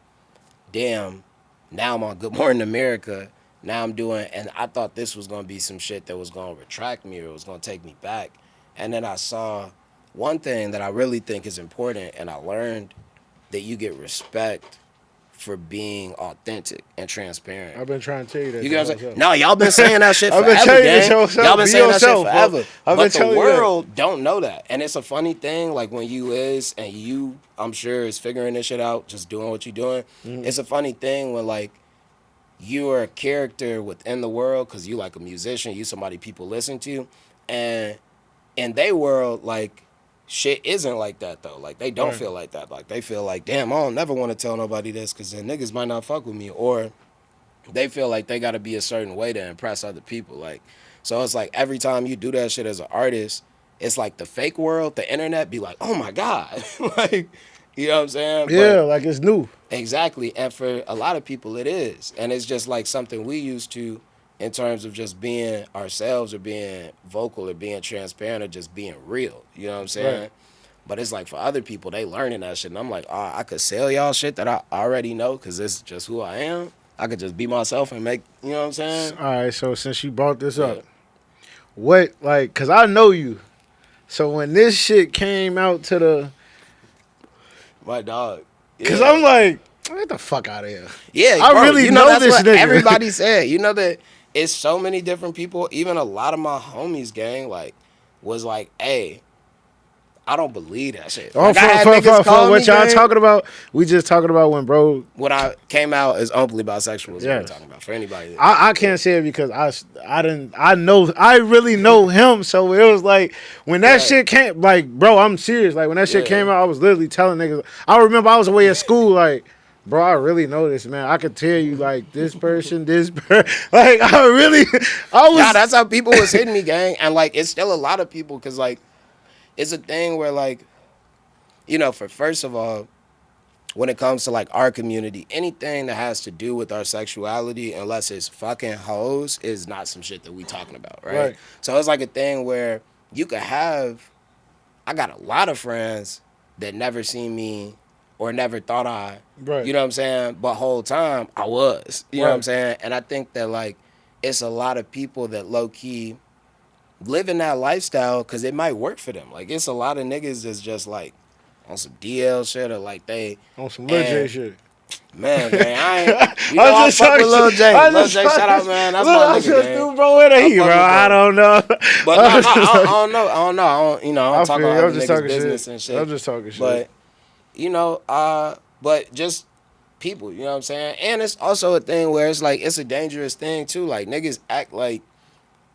Speaker 2: damn, now I'm on Good Morning America. Now I'm doing, and I thought this was going to be some shit that was going to retract me or it was going to take me back. And then I saw one thing that I really think is important, and I learned that you get respect for being authentic and transparent.
Speaker 1: I've been trying to tell you that.
Speaker 2: You get what I'm saying? No, y'all been saying that shit
Speaker 1: I've
Speaker 2: forever,
Speaker 1: been telling you
Speaker 2: gang.
Speaker 1: yourself,
Speaker 2: Y'all been
Speaker 1: be
Speaker 2: saying
Speaker 1: yourself,
Speaker 2: that shit forever.
Speaker 1: I've
Speaker 2: But
Speaker 1: been
Speaker 2: the
Speaker 1: telling you that.
Speaker 2: world don't know that. And it's a funny thing, like when you is and you, I'm sure, is figuring this shit out, just doing what you're doing.
Speaker 1: Mm-hmm.
Speaker 2: It's a funny thing when like you are a character within the world because you like a musician, you somebody people listen to, and in their world, like shit isn't like that though. Like they don't
Speaker 1: Right.
Speaker 2: feel like that. Like they feel like, damn, I don't never want to tell nobody this because then niggas might not fuck with me, or they feel like they got to be a certain way to impress other people. Like, so it's like every time you do that shit as an artist, it's like the fake world, the internet be like, oh my God. Like, you know what I'm saying?
Speaker 1: Yeah, like it's new.
Speaker 2: Exactly. And for a lot of people, it is. And it's just like something we used to in terms of just being ourselves or being vocal or being transparent or just being real. You know what I'm saying?
Speaker 1: Right.
Speaker 2: But it's like for other people, they learning that shit. And I'm like, oh, I could sell y'all shit that I already know because it's just who I am. I could just be myself and make, you know what I'm saying?
Speaker 1: All right. So since you brought this
Speaker 2: Yeah.
Speaker 1: up, what like? Cause I know you. So when this shit came out to the,
Speaker 2: My dog.
Speaker 1: cause
Speaker 2: Yeah.
Speaker 1: I'm like, get the fuck out of here.
Speaker 2: Yeah,
Speaker 1: I
Speaker 2: bro,
Speaker 1: really
Speaker 2: you
Speaker 1: know
Speaker 2: that's
Speaker 1: this
Speaker 2: what
Speaker 1: nigga.
Speaker 2: everybody said. You know that it's so many different people. Even a lot of my homies, gang, like, was like, "Hey, I don't believe that shit."
Speaker 1: Oh,
Speaker 2: Like, I had niggas
Speaker 1: for
Speaker 2: call
Speaker 1: what
Speaker 2: me,
Speaker 1: y'all
Speaker 2: gang.
Speaker 1: talking about? We just talking about when bro.
Speaker 2: When I came out as openly bisexual, is what we're
Speaker 1: Yes.
Speaker 2: talking about for anybody.
Speaker 1: I can't say it because I really know him, so it was like when that
Speaker 2: Right.
Speaker 1: shit came, like bro, I'm serious. Like when that shit
Speaker 2: Yeah.
Speaker 1: came out, I was literally telling niggas. I remember I was away at school, like bro, I really know this man. I could tell you like this person, like I really, I was.
Speaker 2: Nah, that's how people was hitting me, gang, and like it's still a lot of people because like it's a thing where like, you know, for first of all, when it comes to like our community, anything that has to do with our sexuality, unless it's fucking hoes, is not some shit that we talking about, right?
Speaker 1: Right.
Speaker 2: So it's like a thing where you could have. I got a lot of friends that never seen me or never thought I,
Speaker 1: Right.
Speaker 2: you know what I'm saying? But whole time I was, you know what I'm
Speaker 1: Right.
Speaker 2: saying? And I think that like it's a lot of people that low key live in that lifestyle because it might work for them. Like it's a lot of niggas that's just like on some DL shit or like they
Speaker 1: On some Lil J shit.
Speaker 2: man, I ain't. You know
Speaker 1: I'm
Speaker 2: I
Speaker 1: just
Speaker 2: fuck with
Speaker 1: talking
Speaker 2: Lil
Speaker 1: shit.
Speaker 2: J.
Speaker 1: I'm
Speaker 2: Lil
Speaker 1: just
Speaker 2: J,
Speaker 1: talking
Speaker 2: shout out,
Speaker 1: shit.
Speaker 2: man. That's
Speaker 1: Look,
Speaker 2: my
Speaker 1: I
Speaker 2: nigga,
Speaker 1: just
Speaker 2: gang.
Speaker 1: threw bro in the heat,
Speaker 2: fuck
Speaker 1: bro.
Speaker 2: with
Speaker 1: I
Speaker 2: bro.
Speaker 1: don't know.
Speaker 2: But no, I don't know. I don't know. I don't, you know, I
Speaker 1: I
Speaker 2: don't talk
Speaker 1: feel you.
Speaker 2: about
Speaker 1: I'm
Speaker 2: other
Speaker 1: just
Speaker 2: niggas'
Speaker 1: talking
Speaker 2: business
Speaker 1: shit.
Speaker 2: and shit.
Speaker 1: I'm just talking shit.
Speaker 2: But you know, but just people, you know what I'm saying? And it's also a thing where it's like it's a dangerous thing too. Like niggas act like,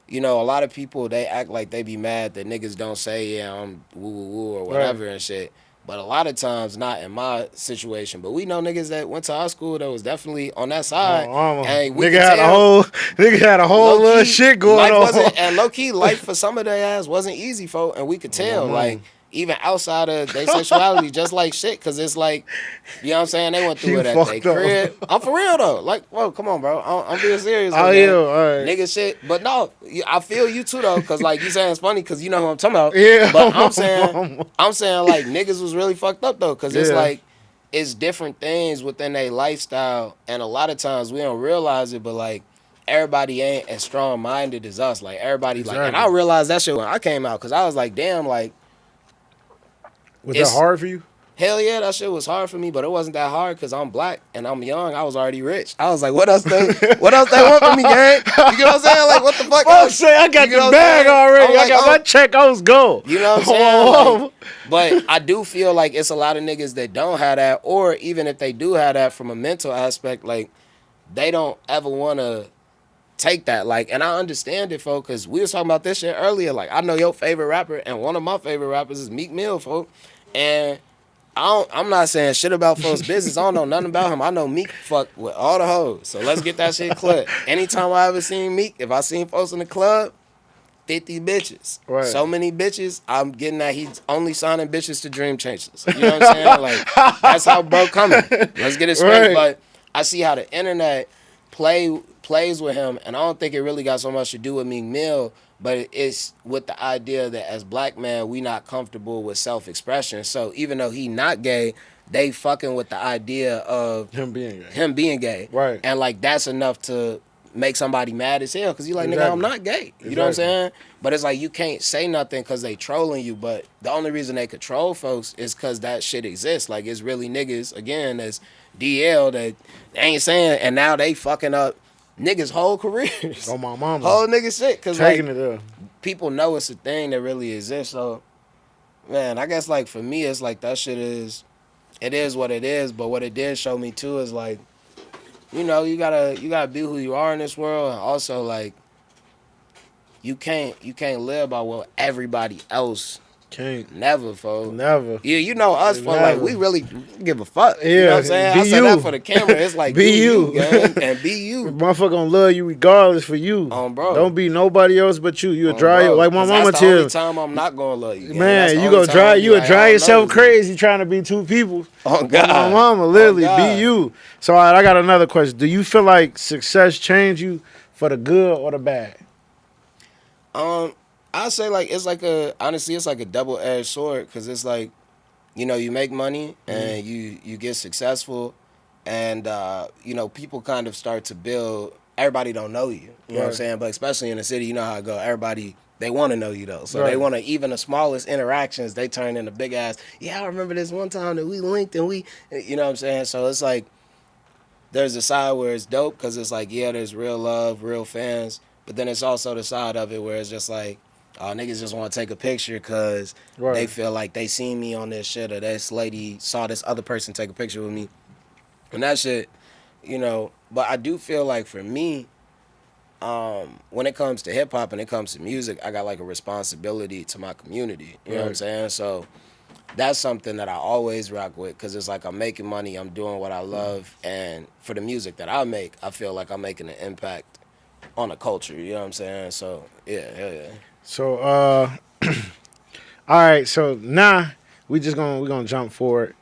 Speaker 2: you know, a lot of people they act like they be mad that niggas don't say yeah I'm woo woo woo or whatever and shit. But a lot of times, not in my situation. But we know niggas that went to our school that was definitely on that side. And we
Speaker 1: nigga
Speaker 2: could
Speaker 1: had
Speaker 2: tell,
Speaker 1: nigga had a whole
Speaker 2: low-key,
Speaker 1: little shit going
Speaker 2: life
Speaker 1: on.
Speaker 2: wasn't, and low key life for some of their ass wasn't easy, folk, and we could tell,
Speaker 1: mama.
Speaker 2: like even outside of their sexuality, just like shit, cause it's like, you know what I'm saying? They went through
Speaker 1: You
Speaker 2: it at their
Speaker 1: fucked up.
Speaker 2: crib. I'm for real though. Like, whoa, come on, bro. I'm being serious.
Speaker 1: Oh,
Speaker 2: though,
Speaker 1: yeah,
Speaker 2: man.
Speaker 1: all right.
Speaker 2: Nigga shit. But no, I feel you too though, cause like you saying it's funny, cause you know who I'm talking about.
Speaker 1: Yeah,
Speaker 2: But
Speaker 1: mama.
Speaker 2: I'm saying like niggas was really fucked up though, cause it's
Speaker 1: Yeah.
Speaker 2: like it's different things within their lifestyle, and a lot of times we don't realize it, but like everybody ain't as strong minded as us. Like everybody like, and I
Speaker 1: Exactly.
Speaker 2: realized that shit when I came out, cause I was like, damn, like
Speaker 1: Was that
Speaker 2: it's
Speaker 1: hard for you?
Speaker 2: Hell yeah, that shit was hard for me, but it wasn't that hard because I'm black and I'm young. I was already rich. I was like, what else they want from me, gang? You get what I'm saying? Like, what the fuck
Speaker 1: Fuck
Speaker 2: else?
Speaker 1: say I got
Speaker 2: You
Speaker 1: the
Speaker 2: know what I'm
Speaker 1: bag
Speaker 2: saying?
Speaker 1: already.
Speaker 2: I'm
Speaker 1: I
Speaker 2: like,
Speaker 1: got my check. I was go.
Speaker 2: you know what I'm saying? Like, but I do feel like it's a lot of niggas that don't have that, or even if they do have that from a mental aspect, like they don't ever want to take that. Like, and I understand it, folks, because we was talking about this shit earlier. Like, I know your favorite rapper, and one of my favorite rappers is Meek Mill, folks, and I'm not saying shit about folks' business. I don't know nothing about him. I know Meek fuck with all the hoes. So let's get that shit clear. Anytime I ever seen Meek, if I seen folks in the club, 50 bitches.
Speaker 1: Right.
Speaker 2: So many bitches, I'm getting that he's only signing bitches to Dream Chasers. You know what I'm saying? Like, that's how bro coming. Let's get it straight.
Speaker 1: Right.
Speaker 2: But I see how the internet plays with him, and I don't think it really got so much to do with Meek Mill, but it's with the idea that as black men, we not comfortable with self-expression. So even though he not gay, they fucking with the idea of
Speaker 1: Him being gay. Right.
Speaker 2: And like that's enough to make somebody mad as hell because you like, nigga, I'm not gay. You know what I'm saying? But it's like you can't say nothing because they trolling you. But the only reason they control folks is because that shit exists. Like it's really niggas, again, that's DL that they ain't saying, and now they fucking up niggas' whole careers.
Speaker 1: Oh, my mama.
Speaker 2: Whole nigga shit. Because
Speaker 1: Taking
Speaker 2: like,
Speaker 1: it up.
Speaker 2: people know it's a thing that really exists. So, man, I guess like for me, it's like that shit is, it is what it is. But what it did show me too is like, you know, you gotta be who you are in this world, and also like you can't live by what everybody else
Speaker 1: can't.
Speaker 2: Never, folks.
Speaker 1: Never.
Speaker 2: Yeah, you know us, folks. Like we really give a fuck.
Speaker 1: Yeah,
Speaker 2: you know what I'm saying? I say that for the camera. It's like
Speaker 1: be you,
Speaker 2: gang, and be you.
Speaker 1: Motherfucker gonna love you regardless for you.
Speaker 2: Bro.
Speaker 1: Don't be nobody else but you. You a dry like my mama
Speaker 2: tell.
Speaker 1: That's
Speaker 2: the only time I'm not gonna love you. Gang.
Speaker 1: Man, you gonna drive. You would drive yourself crazy trying to be two people.
Speaker 2: Oh God,
Speaker 1: my mama, literally be you. So I got another question. Do you feel like success changed you for the good or the bad?
Speaker 2: I say like it's like honestly it's like a double-edged sword because it's like, you know, you make money and you get successful, and you know, people kind of start to build. Everybody don't know you. You know what I'm saying? But especially in the city, you know how it go. Everybody, they want to know you though. So they want to, even the smallest interactions, they turn into big ass. Yeah, I remember this one time that we linked and we, you know what I'm saying? So it's like there's a side where it's dope because it's like, yeah, there's real love, real fans. But then it's also the side of it where it's just like, niggas just want to take a picture because they feel like they seen me on this shit, or this lady saw this other person take a picture with me. And that shit, you know, but I do feel like for me, when it comes to hip hop and it comes to music, I got like a responsibility to my community. You know what I'm saying? So that's something that I always rock with because it's like I'm making money, I'm doing what I love, and for the music that I make, I feel like I'm making an impact on the culture. You know what I'm saying? So yeah, hell yeah.
Speaker 1: So all right, so now we're gonna jump forward.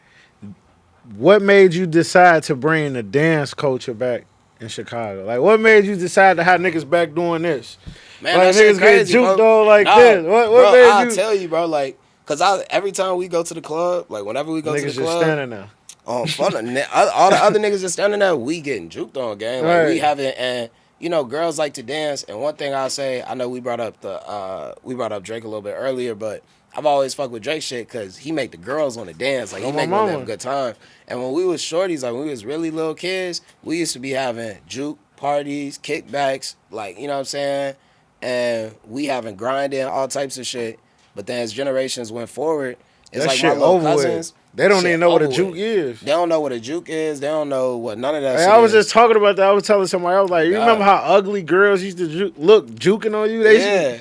Speaker 1: What made you decide to bring the dance culture back in Chicago? Like, what made you decide to have niggas back doing this?
Speaker 2: Man,
Speaker 1: like,
Speaker 2: that shit
Speaker 1: niggas
Speaker 2: crazy,
Speaker 1: get juked
Speaker 2: bro.
Speaker 1: on like this. What
Speaker 2: bro,
Speaker 1: made you?
Speaker 2: I'll tell you, bro. Like, cause every time we go to the club, like whenever we go to the club,
Speaker 1: just standing there.
Speaker 2: Oh, fun. All the other niggas that's standing there, we getting juked on, gang. Like we haven't, and you know, girls like to dance. And one thing I'll say, I know we brought up Drake a little bit earlier, but I've always fucked with Drake shit because he make the girls want to dance. Like he make them have a good time. And when we was shorties, like when we was really little kids, we used to be having juke parties, kickbacks, like, you know what I'm saying? And we having grinding, all types of shit. But then as generations went forward, it's like my little cousins.
Speaker 1: They don't even know what a juke is.
Speaker 2: They don't know what a juke is. They don't know what none of that shit is.
Speaker 1: I was just talking about that. I was telling somebody, I was like, you remember how ugly girls used to look juking on you? They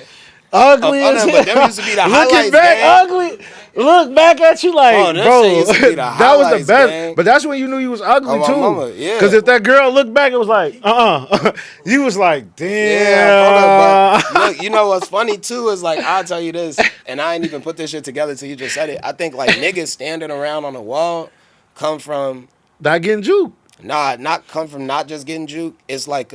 Speaker 1: ugly as hell.
Speaker 2: But them used to be the highlights,
Speaker 1: looking back,
Speaker 2: gang.
Speaker 1: ugly. Look back at you like, bro,
Speaker 2: used to be the
Speaker 1: that was the best.
Speaker 2: Gang.
Speaker 1: But that's when you knew you was ugly too.
Speaker 2: Mama, yeah.
Speaker 1: Because if that girl looked back, it was like, you was like, damn.
Speaker 2: Yeah, but look, you know what's funny too is like, I'll tell you this, and I ain't even put this shit together till you just said it. I think like niggas standing around on the wall come from
Speaker 1: not getting juked.
Speaker 2: Nah, not come from not just getting juked. It's like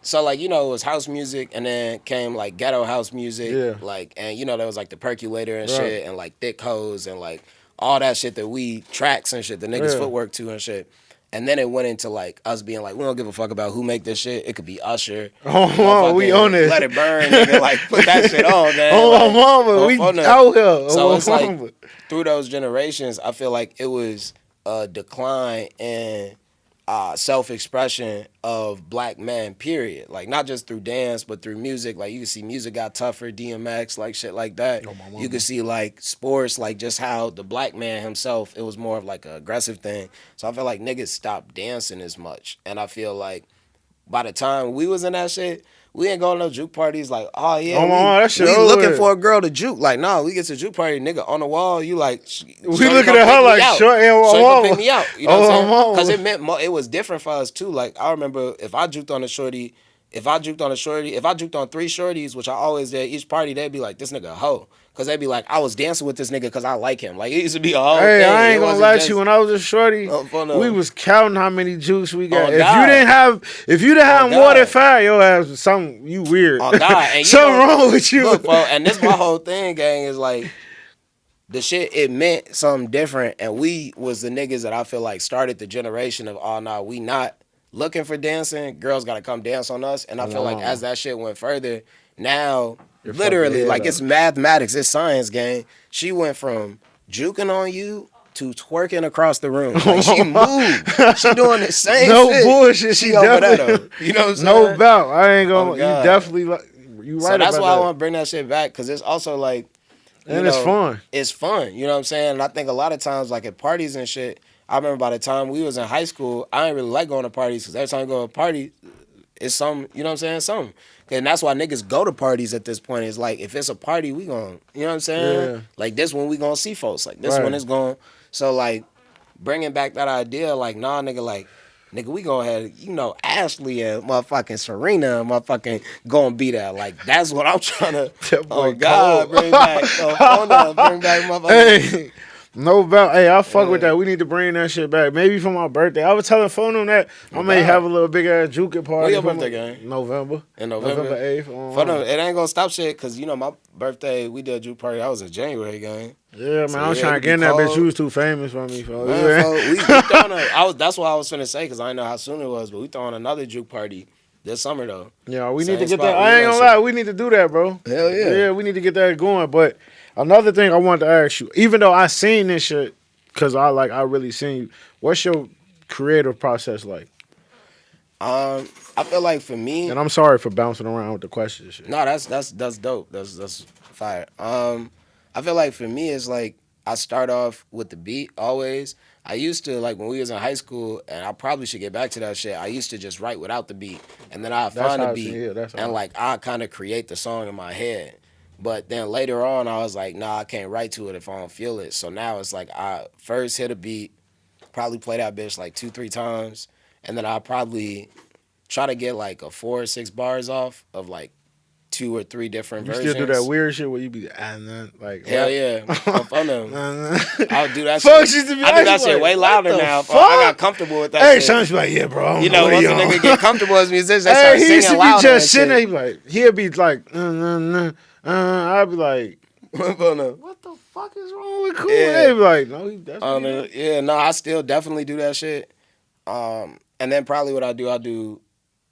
Speaker 2: so like, you know, it was house music and then came like ghetto house music, like, and you know, there was like the percolator and shit and like thick hoes and like all that shit that we tracks and shit, the niggas footwork to and shit. And then it went into like us being like, we don't give a fuck about who make this shit. It could be Usher.
Speaker 1: Oh, we on it.
Speaker 2: Let it burn, nigga. Like put that shit on, man.
Speaker 1: Oh,
Speaker 2: like,
Speaker 1: mama, we out here.
Speaker 2: So it's like through those generations, I feel like it was a decline in self-expression of black men, period. Like not just through dance, but through music. Like you can see music got tougher, DMX, like shit like that. You can see like sports, like just how the black man himself, it was more of like an aggressive thing. So I feel like niggas stopped dancing as much. And I feel like by the time we was in that shit, we ain't going to no juke parties like, oh yeah, we looking for a girl to juke. Like, no, we get to juke party, nigga, on the wall, you like,
Speaker 1: we looking at her like, short and
Speaker 2: pick me out. You know what I'm saying? Because it meant it was different for us too. Like, I remember if I juked on a shorty, if I juked on 3 shorties, which I always did, each party, they'd be like, this nigga a hoe. Because they'd be like, I was dancing with this nigga because I like him. Like, it used to be a whole thing.
Speaker 1: I ain't gonna lie to you. When I was a shorty, we was counting how many jukes we got. If you didn't have more than 5, your ass was something, you weird.
Speaker 2: Oh, God. And
Speaker 1: something wrong with you.
Speaker 2: Look, bro, and this my whole thing, gang, is like, the shit, it meant something different. And we was the niggas that I feel like started the generation of, oh, nah, we not looking for dancing. Girls got to come dance on us. And I feel like as that shit went further, now... literally, like it's mathematics, it's science, gang. She went from juking on you to twerking across the room. Like she moved. She doing the same shit.
Speaker 1: No bullshit. She definitely.
Speaker 2: You know what I'm saying?
Speaker 1: No doubt. I ain't gonna. You definitely. You right.
Speaker 2: So that's
Speaker 1: about
Speaker 2: why
Speaker 1: that.
Speaker 2: I want to bring that shit back because it's also like.
Speaker 1: And it's fun.
Speaker 2: It's fun. You know what I'm saying? And I think a lot of times, like at parties and shit, I remember by the time we was in high school, I didn't really like going to parties because every time I go to a party, it's something. You know what I'm saying? Something. And that's why niggas go to parties at this point. It's like, if it's a party, we gon', you know what I'm saying? Yeah. Like, this one we gonna see folks. Like, this one is going. So, like, bringing back that idea, like, nah, nigga, we gonna have, Ashley and motherfucking Serena and motherfucking gonna be there. Like, that's what I'm trying to, oh, God, bring back. Bring back motherfucking.
Speaker 1: Hey. No doubt. Hey, I fuck with that. We need to bring that shit back. Maybe for my birthday. I was telling Phono that I may have a little big ass juking party.
Speaker 2: When your birthday, gang?
Speaker 1: November.
Speaker 2: In November?
Speaker 1: November 8th.
Speaker 2: Phono, it ain't gonna stop shit because, my birthday, we did a juke party. I was in January, gang.
Speaker 1: Yeah, man. I was trying to get in that bitch. You was too famous for me.
Speaker 2: Man, we throwing that's what I was finna say because I didn't know how soon it was, but we throwing another juke party this summer, though.
Speaker 1: Yeah, we need to get that. I ain't gonna lie. We need to do that, bro.
Speaker 2: Hell yeah.
Speaker 1: Yeah, we need to get that going. But another thing I wanted to ask you, even though I seen this shit, because I really seen you. What's your creative process like?
Speaker 2: I feel like for me,
Speaker 1: and I'm sorry for bouncing around with the questions. Shit.
Speaker 2: No, that's dope. That's fire. I feel like for me, it's like I start off with the beat always. I used to, like when we was in high school, and I probably should get back to that shit. I used to just write without the beat, and then I find the beat, and like I kind of create the song in my head. But then later on, I was like, nah, I can't write to it if I don't feel it. So now it's like I first hit a beat, probably play that bitch like 2-3 times, and then I'll probably try to get like a 4 or 6 bars off of like 2 or 3 different versions.
Speaker 1: You still do that weird shit where you be like
Speaker 2: hell yeah, I'm fun them. I'll do that
Speaker 1: shit.
Speaker 2: I do that shit way louder now. I got comfortable with that.
Speaker 1: Hey,
Speaker 2: shit.
Speaker 1: Son's like, yeah, bro.
Speaker 2: Once a nigga get comfortable as musicians, they start singing loud.
Speaker 1: He just sitting there, he be like, he'll be like, I'll be like, what the fuck is wrong with Cool? Yeah. They be like, no,
Speaker 2: I still definitely do that shit. And then probably what I do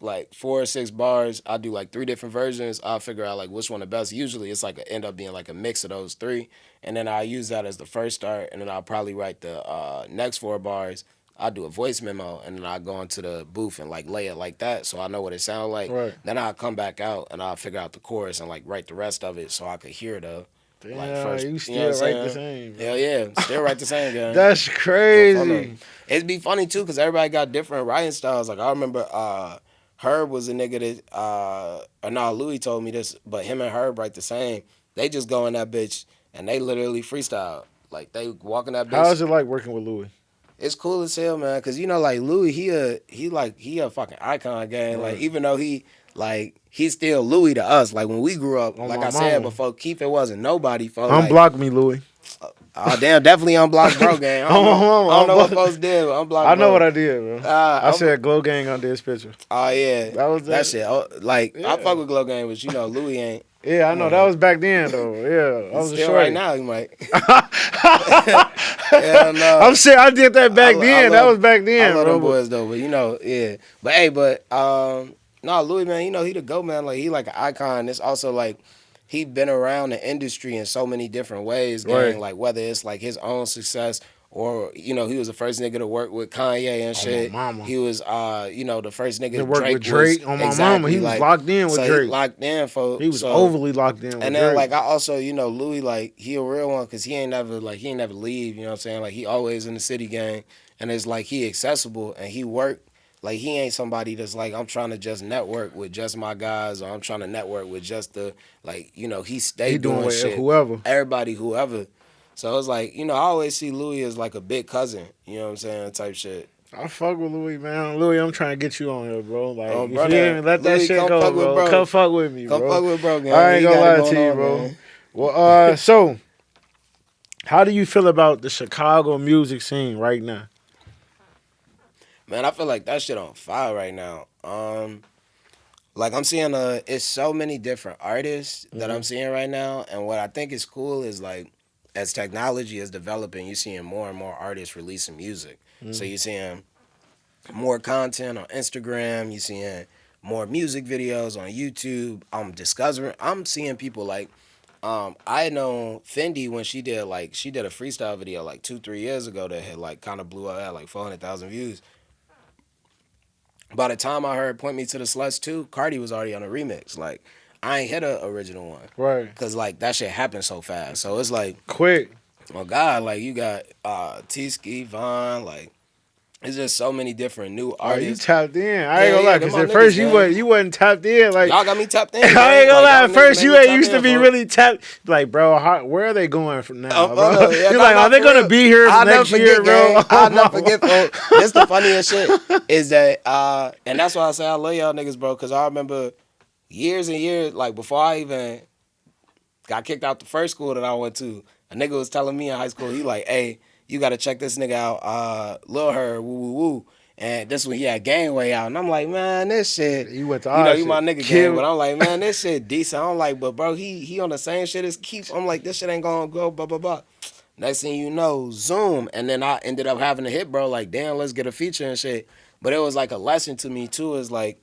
Speaker 2: like 4 or 6 bars. I'll do like 3 different versions. I'll figure out like which one the best. Usually it's like end up being like a mix of those 3. And then I'll use that as the first start. And then I'll probably write the next 4 bars. I'll do a voice memo, and then I'll go into the booth and like lay it like that so I know what it sounds like.
Speaker 1: Right.
Speaker 2: Then I'll come back out and I'll figure out the chorus and like write the rest of it so I could hear the like first.
Speaker 1: You still write the same.
Speaker 2: Hell yeah, still write the same, guy.
Speaker 1: That's crazy.
Speaker 2: It'd be funny too because everybody got different writing styles. Like I remember Herb was a nigga that Louis told me this, but him and Herb write the same. They just go in that bitch and they literally freestyle. Like they walk in that bitch.
Speaker 1: How is it like working with Louis?
Speaker 2: It's cool as hell, man. Cause like Louis, he a fucking icon, gang. Like even though he's still Louis to us. Like when we grew up, like I said before, Keith, it wasn't nobody.
Speaker 1: Unblock me, Louis.
Speaker 2: Oh damn, definitely unblock bro, gang. I don't know what folks did, but unblock.
Speaker 1: I know what I did, bro. I said Glow Gang under his picture.
Speaker 2: Oh yeah,
Speaker 1: that was
Speaker 2: that shit. I fuck with Glow Gang, but Louis ain't.
Speaker 1: Yeah, I
Speaker 2: Come
Speaker 1: know
Speaker 2: on,
Speaker 1: that
Speaker 2: man.
Speaker 1: was back then though. Yeah, I
Speaker 2: You
Speaker 1: was a
Speaker 2: still right
Speaker 1: shorty.
Speaker 2: now, you might. Hell
Speaker 1: I'm
Speaker 2: no.
Speaker 1: saying I did that
Speaker 2: I,
Speaker 1: back
Speaker 2: lo- I
Speaker 1: then. That
Speaker 2: love
Speaker 1: was back
Speaker 2: I
Speaker 1: then,
Speaker 2: love
Speaker 1: bro.
Speaker 2: them
Speaker 1: But
Speaker 2: boys though, but yeah. But hey, no, Louis, man, he the GOAT, man. Like he like an icon. It's also like he been around the industry in so many different ways, gang.
Speaker 1: right
Speaker 2: Like whether it's like his own success or he was the first nigga to work with Kanye and
Speaker 1: on my
Speaker 2: shit.
Speaker 1: mama.
Speaker 2: He was the first
Speaker 1: They
Speaker 2: nigga
Speaker 1: worked with
Speaker 2: Drake was
Speaker 1: Drake on my mama.
Speaker 2: exactly
Speaker 1: He was
Speaker 2: like
Speaker 1: locked in with
Speaker 2: so he
Speaker 1: Drake.
Speaker 2: locked in for
Speaker 1: He was
Speaker 2: so
Speaker 1: overly locked in with
Speaker 2: and then
Speaker 1: Drake.
Speaker 2: like I also, Louis like he a real one because he ain't never leave, you know what I'm saying? Like he always in the city gang and it's like he accessible and he work like he ain't somebody that's like I'm trying to just network with just my guys or I'm trying to network with just the he stay
Speaker 1: He doing
Speaker 2: doing
Speaker 1: with
Speaker 2: shit.
Speaker 1: whoever.
Speaker 2: Everybody, whoever. So it's like, I always see Louis as like a big cousin, you know what I'm saying, type shit.
Speaker 1: I fuck with Louis, man. Louis, I'm trying to get you on here, bro. Like,
Speaker 2: Oh
Speaker 1: if you
Speaker 2: brother,
Speaker 1: didn't let that
Speaker 2: Louis,
Speaker 1: shit
Speaker 2: come
Speaker 1: go,
Speaker 2: fuck with
Speaker 1: bro,
Speaker 2: bro.
Speaker 1: come fuck with me,
Speaker 2: Come
Speaker 1: bro.
Speaker 2: fuck with bro,
Speaker 1: I
Speaker 2: gang.
Speaker 1: ain't
Speaker 2: He
Speaker 1: gonna
Speaker 2: got it
Speaker 1: lie
Speaker 2: going
Speaker 1: to you,
Speaker 2: on,
Speaker 1: bro.
Speaker 2: man.
Speaker 1: Well, so how do you feel about the Chicago music scene right now?
Speaker 2: Man, I feel like that shit on fire right now. Like I'm seeing it's so many different artists that
Speaker 1: Hmm.
Speaker 2: I'm seeing right now, and what I think is cool is like as technology is developing, you're seeing more and more artists releasing music. So
Speaker 1: Hmm.
Speaker 2: you're seeing more content on Instagram. You're seeing more music videos on YouTube. I'm seeing people like I know Fendi when she did a freestyle video like 2-3 years ago that had like kind of blew up at like 400,000 views. By the time I heard "Point Me to the Sluts" too, Cardi was already on a remix. Like, I ain't hit a original one,
Speaker 1: Right.
Speaker 2: cause like that shit happened so fast. So it's like,
Speaker 1: Quick.
Speaker 2: oh God, like you got T-Ski, Von, like it's just so many different new
Speaker 1: Oh, you
Speaker 2: artists.
Speaker 1: tapped in. I ain't
Speaker 2: Hell
Speaker 1: gonna
Speaker 2: yeah,
Speaker 1: lie,
Speaker 2: them
Speaker 1: cause
Speaker 2: my
Speaker 1: at
Speaker 2: niggas,
Speaker 1: first
Speaker 2: gang.
Speaker 1: you wasn't tapped in. Like
Speaker 2: Y'all got me tapped in,
Speaker 1: I ain't
Speaker 2: gang.
Speaker 1: gonna
Speaker 2: Like
Speaker 1: lie,
Speaker 2: y'all
Speaker 1: at
Speaker 2: niggas
Speaker 1: first
Speaker 2: made
Speaker 1: you
Speaker 2: me
Speaker 1: ain't
Speaker 2: tap
Speaker 1: used to
Speaker 2: in,
Speaker 1: be
Speaker 2: folks.
Speaker 1: really tapped. Like, bro, where are they going from now,
Speaker 2: Oh
Speaker 1: bro?
Speaker 2: no, yeah,
Speaker 1: You're
Speaker 2: no,
Speaker 1: like, are
Speaker 2: no,
Speaker 1: they
Speaker 2: for
Speaker 1: gonna
Speaker 2: real.
Speaker 1: be here
Speaker 2: I'll never
Speaker 1: next year,
Speaker 2: forget,
Speaker 1: bro?
Speaker 2: gang.
Speaker 1: Oh,
Speaker 2: I'll never
Speaker 1: my
Speaker 2: forget, folks. This the funniest shit is that, and that's why I say I love y'all niggas, bro, because I remember years and years, like before I even got kicked out the first school that I went to. A nigga was telling me in high school, he like, hey, you gotta check this nigga out, Lil Herb, woo woo woo. And this one he had Gangway out. And I'm like, man, this shit,
Speaker 1: You went to our
Speaker 2: you my
Speaker 1: shit.
Speaker 2: nigga gang,
Speaker 1: Kill.
Speaker 2: but I'm like, man, this shit decent. I'm like, but bro, he on the same shit as Keith. I'm like, this shit ain't gonna go, blah, blah, blah. Next thing you know, Zoom. And then I ended up having a hit, bro, like, damn, let's get a feature and shit. But it was like a lesson to me too, is like,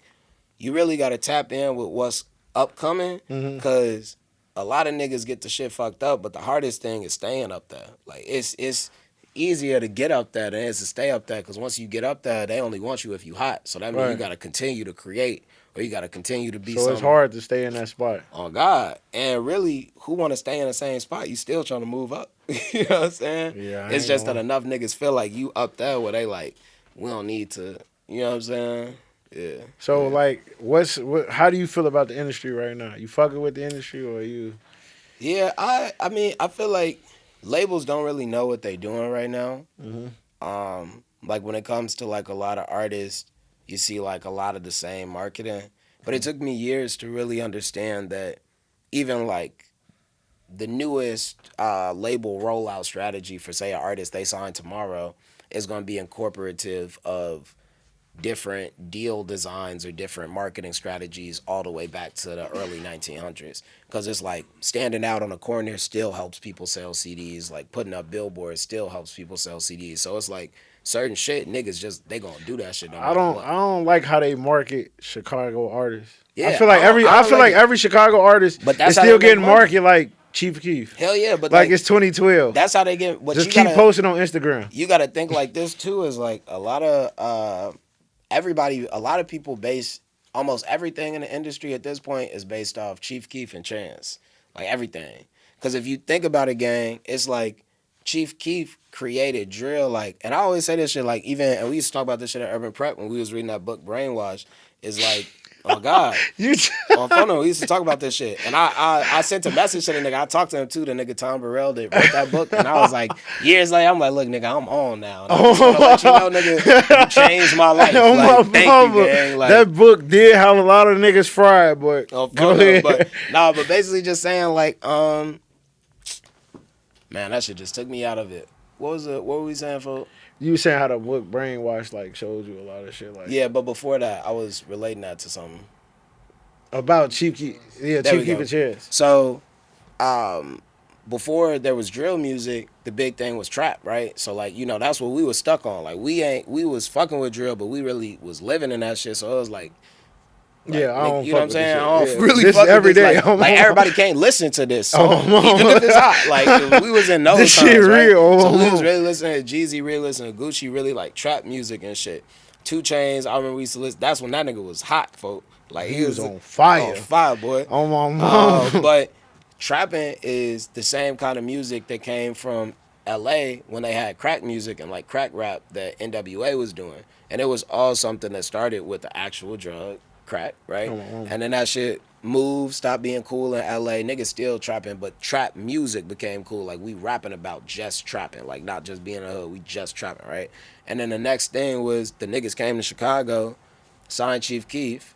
Speaker 2: you really gotta tap in with what's upcoming,
Speaker 1: Hmm.
Speaker 2: cause a lot of niggas get the shit fucked up, but the hardest thing is staying up there. Like it's easier to get up there than it is to stay up there, cause once you get up there, they only want you if you hot. So that means you
Speaker 1: Right.
Speaker 2: gotta continue to create, or you gotta continue to be
Speaker 1: So it's
Speaker 2: something
Speaker 1: hard to stay in that spot.
Speaker 2: on God. And really, who wanna stay in the same spot? You still trying to move up. You know what I'm saying?
Speaker 1: Yeah, I
Speaker 2: It's
Speaker 1: ain't
Speaker 2: just that
Speaker 1: gonna.
Speaker 2: enough niggas feel like you up there where they like, we don't need to, you know what I'm saying? Yeah.
Speaker 1: So like, how do you feel about the industry right now? You fucking with the industry or you?
Speaker 2: Yeah, I mean, I feel like labels don't really know what they doing right now.
Speaker 1: Hmm.
Speaker 2: Like when it comes to like a lot of artists, you see like a lot of the same marketing. But it took me years to really understand that even like the newest label rollout strategy for say an artist they sign tomorrow is going to be incorporative of different deal designs or different marketing strategies all the way back to the early 1900s, because it's like standing out on a corner still helps people sell CDs, like putting up billboards still helps people sell CDs. So it's like certain shit niggas just they gonna do that shit no
Speaker 1: I
Speaker 2: matter
Speaker 1: don't.
Speaker 2: what.
Speaker 1: I don't like how they market Chicago artists. I
Speaker 2: Yeah,
Speaker 1: feel like every.
Speaker 2: I
Speaker 1: I
Speaker 2: don't
Speaker 1: feel
Speaker 2: like
Speaker 1: like
Speaker 2: it,
Speaker 1: every Chicago artist
Speaker 2: but
Speaker 1: is
Speaker 2: that's how they
Speaker 1: still
Speaker 2: make
Speaker 1: getting
Speaker 2: money.
Speaker 1: marketed like Chief Keef.
Speaker 2: Hell yeah, but
Speaker 1: Like
Speaker 2: like
Speaker 1: it's 2012.
Speaker 2: that's how they get. But
Speaker 1: Just keep posting on Instagram.
Speaker 2: you gotta think like this too, is like a lot of everybody, a lot of people base almost everything in the industry at this point is based off Chief Keef and Chance, like everything. Because if you think about it, gang, it's like Chief Keef created drill, like, and I always say this shit, like, even, and we used to talk about this shit at Urban Prep when we was reading that book Brainwash, is like, oh God.
Speaker 1: You.
Speaker 2: On phone, we used to talk about this shit, and I sent a message to the nigga. I talked to him too, the nigga Tom Burrell that wrote that book, and I was like, years later, I'm like, look, nigga, I'm on now, and I just want to let you know, nigga, you changed my life.
Speaker 1: Oh
Speaker 2: Like,
Speaker 1: my
Speaker 2: thank you,
Speaker 1: mama.
Speaker 2: gang. Like,
Speaker 1: That book did have a lot of niggas fried, but
Speaker 2: on
Speaker 1: go
Speaker 2: phone, but
Speaker 1: ahead.
Speaker 2: nah, but basically just saying like, man, that shit just took me out of it. What was it? What were we saying, for?
Speaker 1: You were saying how the book Brainwash like shows you a lot of shit like.
Speaker 2: Yeah, but before that, I was relating that to something.
Speaker 1: About Chief Keef. Yeah,
Speaker 2: There we
Speaker 1: Chief Keef
Speaker 2: go.
Speaker 1: and Chess.
Speaker 2: So, before there was drill music, the big thing was trap, right? So like, that's what we was stuck on. Like we was fucking with drill, but we really was living in that shit. So it was
Speaker 1: Yeah, I
Speaker 2: nigga,
Speaker 1: don't
Speaker 2: you know what
Speaker 1: fuck
Speaker 2: I'm
Speaker 1: with this
Speaker 2: saying?
Speaker 1: shit.
Speaker 2: I don't
Speaker 1: Yeah.
Speaker 2: really
Speaker 1: This
Speaker 2: fuck
Speaker 1: is
Speaker 2: with
Speaker 1: every
Speaker 2: this.
Speaker 1: day.
Speaker 2: Like everybody can't listen to this song,
Speaker 1: Oh,
Speaker 2: even if it's hot. Like we was in those
Speaker 1: This
Speaker 2: times,
Speaker 1: shit
Speaker 2: right?
Speaker 1: real.
Speaker 2: So we was really listening to Jeezy, really listening to Gucci, really like trap music and shit. 2 Chainz, I remember we used to listen. That's when that nigga was hot, folk. Like
Speaker 1: He was on fire.
Speaker 2: on fire, boy.
Speaker 1: On my mom.
Speaker 2: But trapping is the same kind of music that came from LA when they had crack music and like crack rap that NWA was doing. And it was all something that started with the actual drug, crack, right? And then that shit moved, stopped being cool in LA. Niggas still trapping, but trap music became cool. Like we rapping about just trapping, like not just being a hood, we just trapping, right? And then the next thing was the niggas came to Chicago, signed Chief Keef.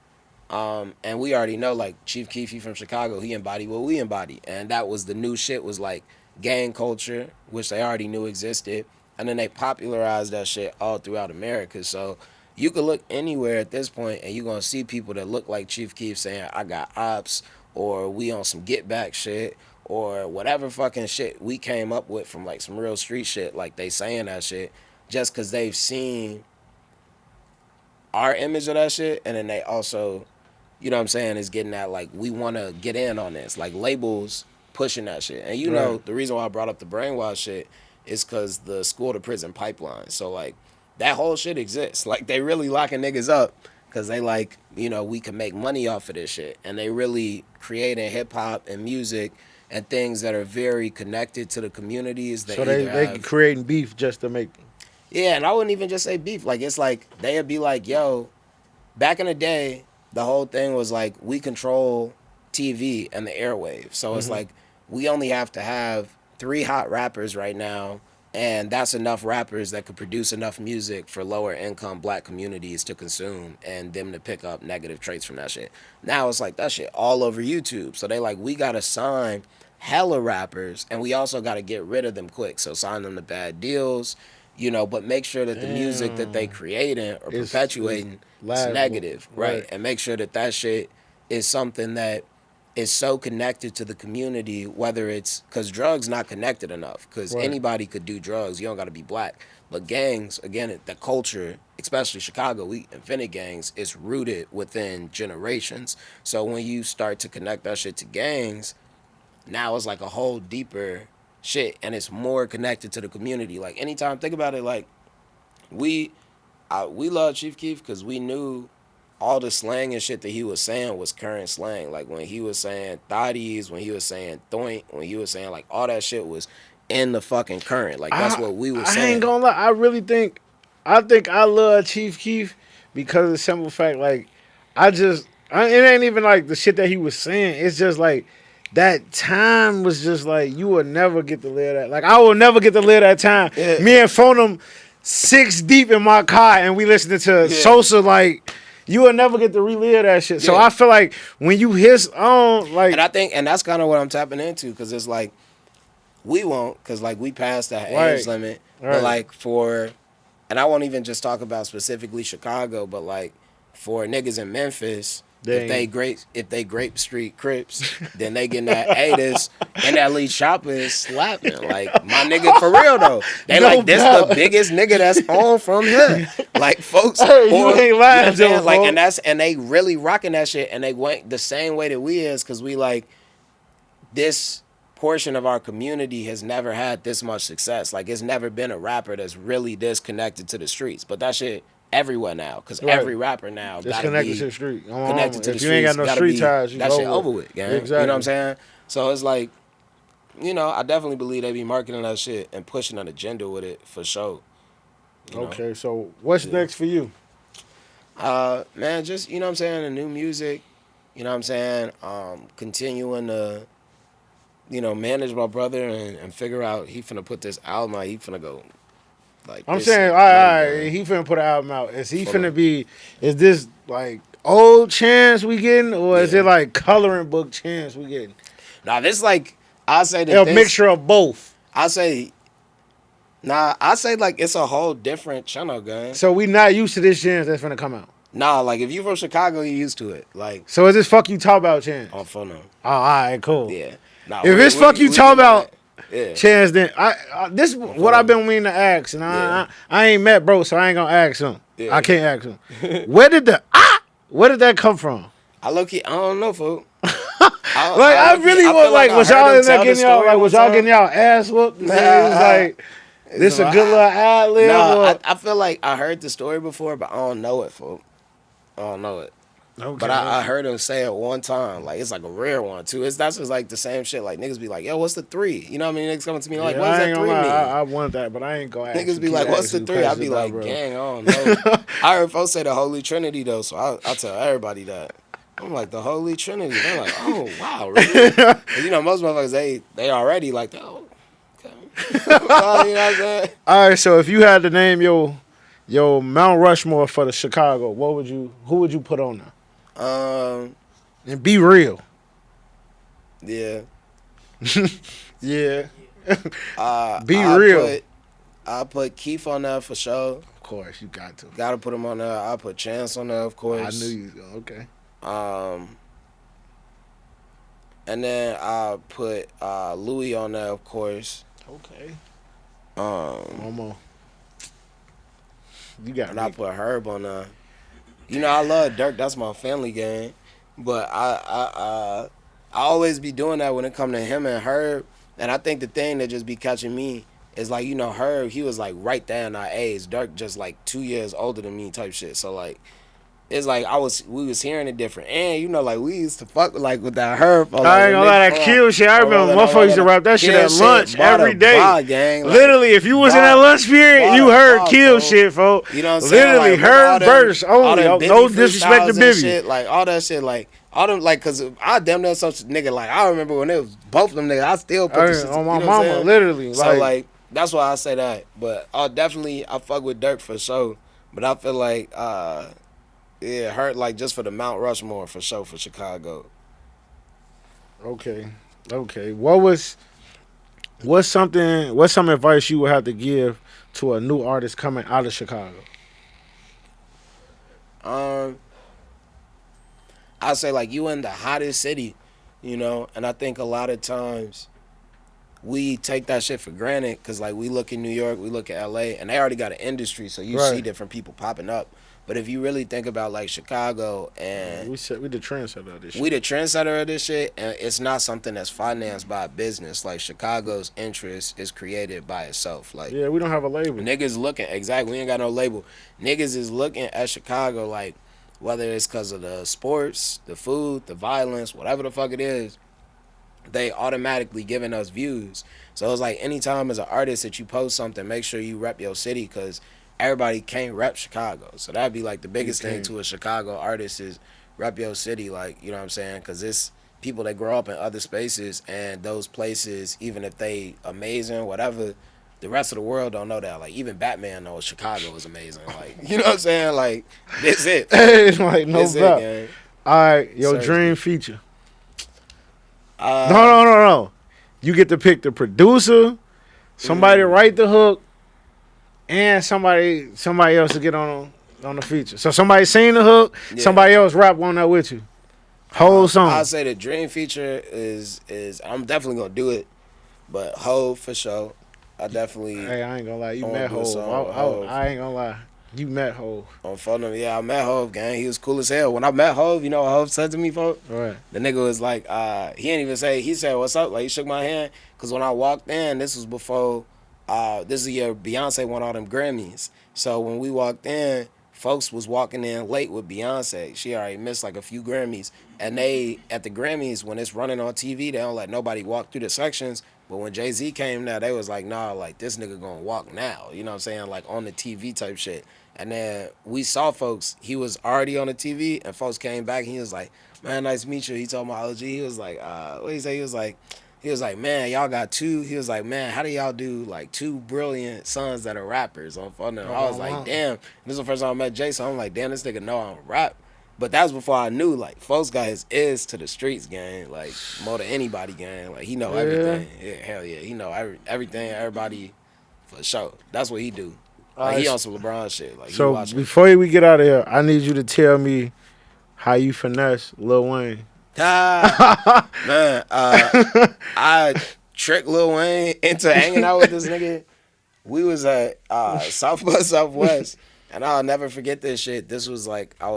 Speaker 2: And we already know, like, Chief Keef, he from Chicago, he embodied what we embody. And that was the new shit, was like gang culture, which they already knew existed. And then they popularized that shit all throughout America. So you could look anywhere at this point and you're going to see people that look like Chief Keef saying, I got ops, or we on some get back shit, or whatever fucking shit we came up with from like some real street shit. Like they saying that shit just because they've seen our image of that shit. And then they also, you know what I'm saying, is getting at like, we want to get in on this. Like labels pushing that shit. And you know, the reason why I brought up the brainwash shit is because the school to prison pipeline. So like that whole shit exists. Like they really locking niggas up because they like, we can make money off of this shit. And they really creating hip hop and music and things that are very connected to the communities. That
Speaker 1: So they creating beef just to make.
Speaker 2: Yeah, and I wouldn't even just say beef. Like it's like they'd be like, yo, back in the day, the whole thing was like we control TV and the airwaves. So it's like we only have to have 3 hot rappers right now, and that's enough rappers that could produce enough music for lower income black communities to consume and them to pick up negative traits from that shit. Now it's like that shit all over YouTube. So they like, we gotta sign hella rappers and we also gotta get rid of them quick. So sign them to bad deals, but make sure that the music that they creating or perpetuating is negative, right? And make sure that that shit is something that is so connected to the community, whether it's, because drugs not connected enough, because anybody could do drugs, you don't got to be black. But gangs, again, the culture, especially Chicago, we invented gangs, it's rooted within generations. So when you start to connect that shit to gangs, now it's like a whole deeper shit, and it's more connected to the community. Like anytime, think about it, like we love Chief Keef because we knew all the slang and shit that he was saying was current slang. Like when he was saying thotties, when he was saying thoink, when he was saying like all that shit was in the fucking current. Like that's what we was saying.
Speaker 1: I ain't gonna lie. I really think I love Chief Keef because of the simple fact, like, it ain't even like the shit that he was saying. It's just like that time was just like, you will never get to live that. Like, I will never get to live that time. Yeah. Me and Phonum 6 deep in my car and we listening to Sosa, like, you will never get to relive that shit. So I feel like when you hiss on, like,
Speaker 2: and I think, and that's kind of what I'm tapping into, because it's like, we won't, because like we passed that age limit. But like and I won't even just talk about specifically Chicago, but like for niggas in Memphis, if they grape street Crips, then they getting that haters and that lead shopper is slapping. Like my nigga, for real though. They like this the biggest nigga that's on from here. Like folks,
Speaker 1: you ain't lying,
Speaker 2: you know like, and they really rocking that shit, and they went the same way that we is, because we like this portion of our community has never had this much success. Like it's never been a rapper that's really disconnected to the streets. But that shit everywhere now, because every rapper now
Speaker 1: got connected to the street.
Speaker 2: Connected to the
Speaker 1: streets.
Speaker 2: You
Speaker 1: ain't got no street ties,
Speaker 2: that shit over with, gang.
Speaker 1: Exactly.
Speaker 2: You know what I'm saying? So it's like, I definitely believe they be marketing that shit and pushing an agenda with it for sure.
Speaker 1: Okay, so what's next for you?
Speaker 2: Man, just, you know what I'm saying, the new music, you know what I'm saying, continuing to, manage my brother and figure out he finna put this album out, he finna go, like,
Speaker 1: I'm saying, all right, he finna put an album out. Is he finna be, is this, like, old Chance we getting, or is it, like, coloring book Chance we getting?
Speaker 2: Nah, this, like, I say that
Speaker 1: a mixture of both.
Speaker 2: I say, like, it's a whole different channel, gang.
Speaker 1: So we not used to this Chance that's finna come out?
Speaker 2: Nah, like if you from Chicago, you used to it. Like
Speaker 1: So is this fuck you talk about chance?
Speaker 2: on phone.
Speaker 1: Oh, all right, cool.
Speaker 2: Yeah. Nah,
Speaker 1: If it's fuck you
Speaker 2: we
Speaker 1: talk
Speaker 2: been on
Speaker 1: about
Speaker 2: that. Yeah.
Speaker 1: chance, then this is
Speaker 2: On
Speaker 1: what I've
Speaker 2: phone.
Speaker 1: been meaning to ask, and
Speaker 2: Yeah.
Speaker 1: I ain't met bro, so I ain't gonna ask him. I
Speaker 2: Yeah.
Speaker 1: can't ask him. Where did that come from?
Speaker 2: I low key, I don't know, folks.
Speaker 1: Like I really
Speaker 2: I
Speaker 1: was
Speaker 2: feel
Speaker 1: like,
Speaker 2: I
Speaker 1: was
Speaker 2: heard
Speaker 1: y'all
Speaker 2: him
Speaker 1: in there
Speaker 2: tell the
Speaker 1: getting y'all
Speaker 2: story
Speaker 1: like,
Speaker 2: one
Speaker 1: was y'all
Speaker 2: time.
Speaker 1: getting y'all ass whooped? And it was like this a good little ad lib.
Speaker 2: No, I feel like I heard the story before, but I don't know it, folks. I don't know it.
Speaker 1: Okay.
Speaker 2: But I heard him say it one time. Like, it's like a rare one, too. That's just like the same shit. Like, niggas be like, yo, what's the 3? You know what I mean? Niggas coming to me like,
Speaker 1: Yeah,
Speaker 2: what does
Speaker 1: I
Speaker 2: that
Speaker 1: ain't
Speaker 2: 3
Speaker 1: gonna
Speaker 2: mean?
Speaker 1: lie. I want that, but I ain't gonna ask.
Speaker 2: Niggas be like, what's the 3? I'd be like, gang, I don't know. I heard folks say the Holy Trinity, though, so I tell everybody that. I'm like, the Holy Trinity. They're like, oh, wow, really? 'Cause, you know, most motherfuckers, they already like, oh, okay. You know what I'm saying?
Speaker 1: All right, so if you had to name your Mount Rushmore for the Chicago, who would you put on there? And be real.
Speaker 2: Yeah.
Speaker 1: Yeah.
Speaker 2: Uh,
Speaker 1: Be
Speaker 2: I
Speaker 1: real.
Speaker 2: I put Keith on there for sure.
Speaker 1: Of course, you got to.
Speaker 2: Gotta put him on there. I put Chance on there, of course.
Speaker 1: I knew you. Okay.
Speaker 2: And then I put Louis on there, of course.
Speaker 1: Okay.
Speaker 2: Um,
Speaker 1: One more. You got
Speaker 2: and
Speaker 1: me.
Speaker 2: I put Herb on there. You know, I love Dirk. That's my family game. But I always be doing that when it come to him and Herb. And I think the thing that just be catching me is like, you know, Herb, he was like right there in our age. Dirk just like 2 years older than me type shit. So like, it's like we was hearing it different. And you know, like we used to fuck like with that Herb. Or, like,
Speaker 1: I ain't gonna lie, that kill shit. I remember motherfuckers used to rap that shit at lunch every day.
Speaker 2: Gang, like,
Speaker 1: literally, if you was in that lunch period, you heard kill shit, folks.
Speaker 2: You know what I'm saying?
Speaker 1: Literally,
Speaker 2: like,
Speaker 1: heard verse only. No disrespect to Bibby.
Speaker 2: Shit, like all that shit, like all them, like, cause I damn near such a nigga. Like I remember when it was both of them niggas. I still put this shit
Speaker 1: on my
Speaker 2: you know
Speaker 1: mama, literally.
Speaker 2: So like that's why I say that. But I fuck with Dirk for sure. But I feel like yeah, hurt like just for the Mount Rushmore for sure for Chicago.
Speaker 1: Okay. What's some advice you would have to give to a new artist coming out of Chicago?
Speaker 2: I say like you in the hottest city, you know, and I think a lot of times we take that shit for granted because like we look in New York, we look at LA, and they already got an industry, so you see different people popping up. But if you really think about like Chicago and
Speaker 1: we the trendsetter of this shit.
Speaker 2: We the trendsetter of this shit, and it's not something that's financed by a business. Like Chicago's interest is created by itself. Like
Speaker 1: yeah, we don't have a label.
Speaker 2: Niggas looking exactly. We ain't got no label. Niggas is looking at Chicago like whether it's because of the sports, the food, the violence, whatever the fuck it is, they automatically giving us views. So it's like anytime as an artist that you post something, make sure you rep your city because everybody can't rep Chicago. So that'd be like the biggest thing to a Chicago artist is rep your city. Like, you know what I'm saying? Because it's people that grow up in other spaces and those places, even if they amazing, whatever, the rest of the world don't know that. Like, even Batman knows Chicago is amazing. Like, you know what I'm saying? Like, this it.
Speaker 1: It's like, no doubt. All right, your
Speaker 2: Seriously.
Speaker 1: dream feature. No. You get to pick the producer, somebody to write the hook, and somebody else to get on the feature. So somebody sing the hook, somebody else rap on that with you. Whole song.
Speaker 2: I'll say the dream feature is I'm definitely gonna do it, but Hov for sure. I definitely.
Speaker 1: Hey, I ain't gonna lie. You met Hov. I ain't gonna lie. You met Hov.
Speaker 2: On phone, yeah, I met Hov, gang. He was cool as hell. When I met Hov, you know what Hov said to me, folks?
Speaker 1: Right.
Speaker 2: The nigga was like, he didn't even say, he said, what's up? Like, he shook my hand. Because when I walked in, this was before, this is the year Beyonce won all them Grammys. So when we walked in, folks was walking in late with Beyonce. She already missed like a few Grammys. And they, at the Grammys, when it's running on TV, they don't let nobody walk through the sections. But when Jay-Z came now, they was like, nah, like, this nigga gonna walk now. You know what I'm saying? Like, on the TV type shit. And then we saw folks, he was already on the TV, and folks came back, and he was like, man, nice to meet you. He told my OG, he was like, what he say? He was like, man, y'all got two. He was like, man, how do y'all do like two brilliant sons that are rappers on phone? I was like, damn. This is the first time I met Jason. I'm like, damn, this nigga know I'm rap. But that was before I knew, like, folks got his ears to the streets, gang. Like, more than anybody, gang. Like, he know everything. Yeah, hell yeah. He know everything, everybody, for sure. That's what he do. Like he on some LeBron shit. Like he
Speaker 1: So
Speaker 2: watching.
Speaker 1: before we get out of here, I need you to tell me how you finesse Lil Wayne.
Speaker 2: Man, I tricked Lil Wayne into hanging out with this nigga. We was at South by Southwest, and I'll never forget this shit. This was like, I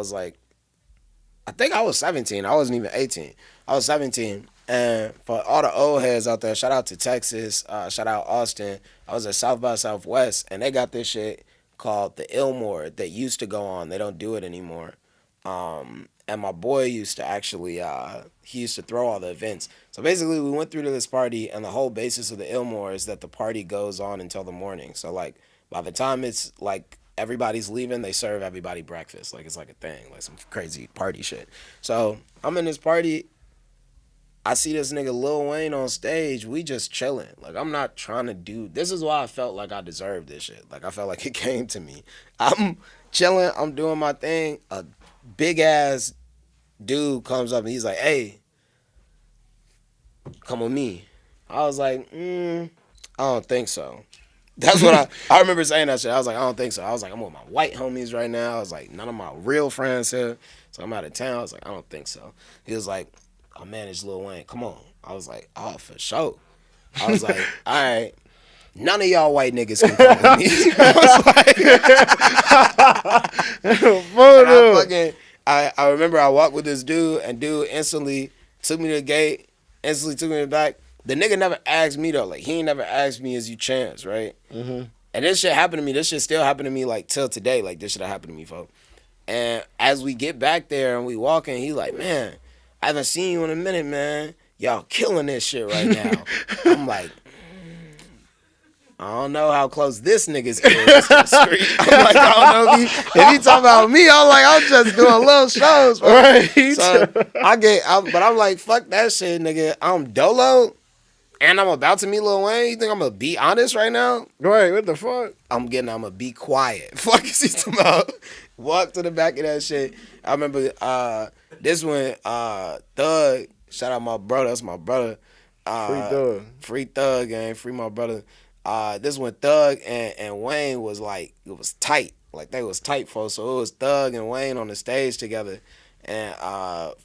Speaker 2: think I was 17. I wasn't even 18. I was 17. And for all the old heads out there, shout out to Texas, shout out Austin. I was at South by Southwest, and they got this shit called the Illmore that used to go on. They don't do it anymore. And my boy used to actually, he used to throw all the events. So basically, we went through to this party, and the whole basis of the Illmore is that the party goes on until the morning. So, like, by the time it's, like, everybody's leaving, they serve everybody breakfast. Like, it's like a thing, like some crazy party shit. So, I'm in this party. I see this nigga Lil Wayne on stage. We just chilling. Like, I'm not trying to do... This is why I felt like I deserved this shit. Like, I felt like it came to me. I'm chilling. I'm doing my thing. A big-ass dude comes up and he's like, hey, come with me. I was like, I don't think so. That's what I remember saying that shit. I was like, I don't think so. I was like, I'm with my white homies right now. I was like, none of my real friends here. So I'm out of town. I was like, I don't think so. He was like, I managed Lil Wayne. Come on. I was like, oh, for sure. I was like, all right. None of y'all white niggas can come with me. I was like, I remember I walked with this dude, and dude instantly took me to the gate, instantly took me to the back. The nigga never asked me, though. Like, he ain't never asked me, is you chance, right? Mm-hmm. And this shit happened to me. This shit still happened to me, like, till today. Like, this shit happened to me, folks. And as we get back there and we walking, he like, man, I haven't seen you in a minute, man. Y'all killing this shit right now. I'm like, I don't know how close this nigga's is to the street. I'm like, I don't know if he talking about me. I'm like, I'm just doing little shows, bro. Right. So but I'm like, fuck that shit, nigga. I'm Dolo, and I'm about to meet Lil Wayne. You think I'm gonna be honest right now?
Speaker 1: Right, what the fuck?
Speaker 2: I'm gonna be quiet. Fuck is he talking about? Walk to the back of that shit. I remember this one, Thug, shout out my brother, that's my brother. Free Thug, gang, free my brother. This one, Thug and Wayne was like, it was tight. Like, they was tight, folks. So it was Thug and Wayne on the stage together. And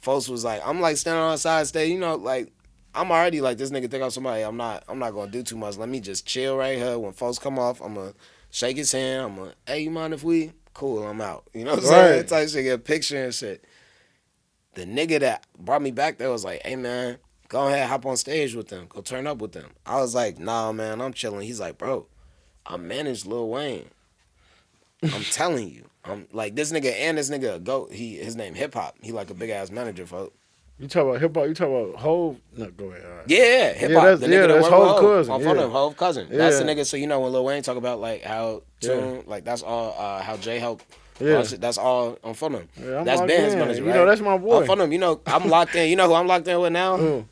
Speaker 2: folks was like, I'm like standing on the side stage, you know, like, I'm already like, this nigga think I'm somebody. I'm not gonna do too much. Let me just chill right here. When folks come off, I'm gonna shake his hand. I'm gonna, hey, you mind if we? Cool, I'm out. You know what I'm saying? Type shit, get a picture and shit. The nigga that brought me back there was like, hey, man, go ahead, hop on stage with them. Go turn up with them. I was like, nah, man, I'm chilling. He's like, bro, I managed Lil Wayne. I'm telling you. I'm like, this nigga and this nigga a GOAT. His name Hip Hop. He like a big ass manager, folks.
Speaker 1: You talk about hip hop. You talk about Hov. No, go ahead. Right.
Speaker 2: Yeah, Hip Hop. The nigga that
Speaker 1: that's Hov's cousin.
Speaker 2: On front of him, Hov cousin. That's the nigga. So you know when Lil Wayne talk about like how like that's all how Jay helped. Yeah. That's all on front of him. Yeah, that's Ben, his manager, right?
Speaker 1: You know, that's my boy.
Speaker 2: On front of him, you know, I'm locked in. You know who I'm locked in with now?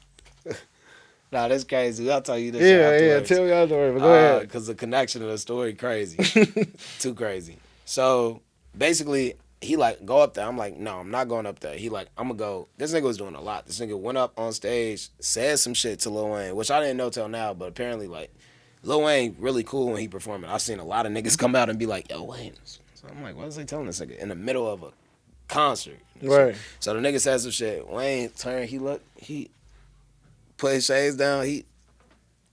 Speaker 2: Nah, that's crazy. I'll tell you this.
Speaker 1: Yeah, tell me afterwards. But go ahead.
Speaker 2: Because the connection of the story crazy. Too crazy. So basically, he like, go up there. I'm like, no, I'm not going up there. He like, I'm gonna go. This nigga was doing a lot. This nigga went up on stage, said some shit to Lil Wayne, which I didn't know till now, but apparently like Lil Wayne really cool when he performing. I've seen a lot of niggas come out and be like, yo, Wayne. So I'm like, what is they telling this nigga in the middle of a concert?
Speaker 1: Right.
Speaker 2: So the nigga said some shit. Wayne turned, he put his shades down.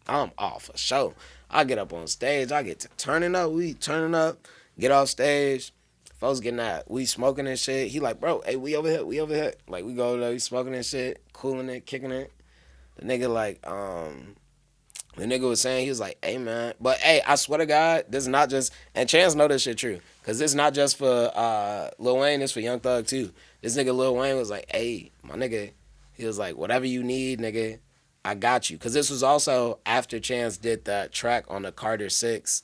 Speaker 2: I'm off for sure. I get up on stage. I get to turning up. We turning up. Get off stage. Folks getting out. We smoking and shit. He like, bro, hey, we over here. Like, we go over there. We smoking and shit. Cooling it, kicking it. The nigga like, the nigga was saying, he was like, hey, man. But, hey, I swear to God, this is not just, and Chance know this shit true, because this is not just for Lil Wayne, it's for Young Thug, too. This nigga Lil Wayne was like, hey, my nigga, he was like, whatever you need, nigga, I got you. Because this was also after Chance did that track on the Carter 6,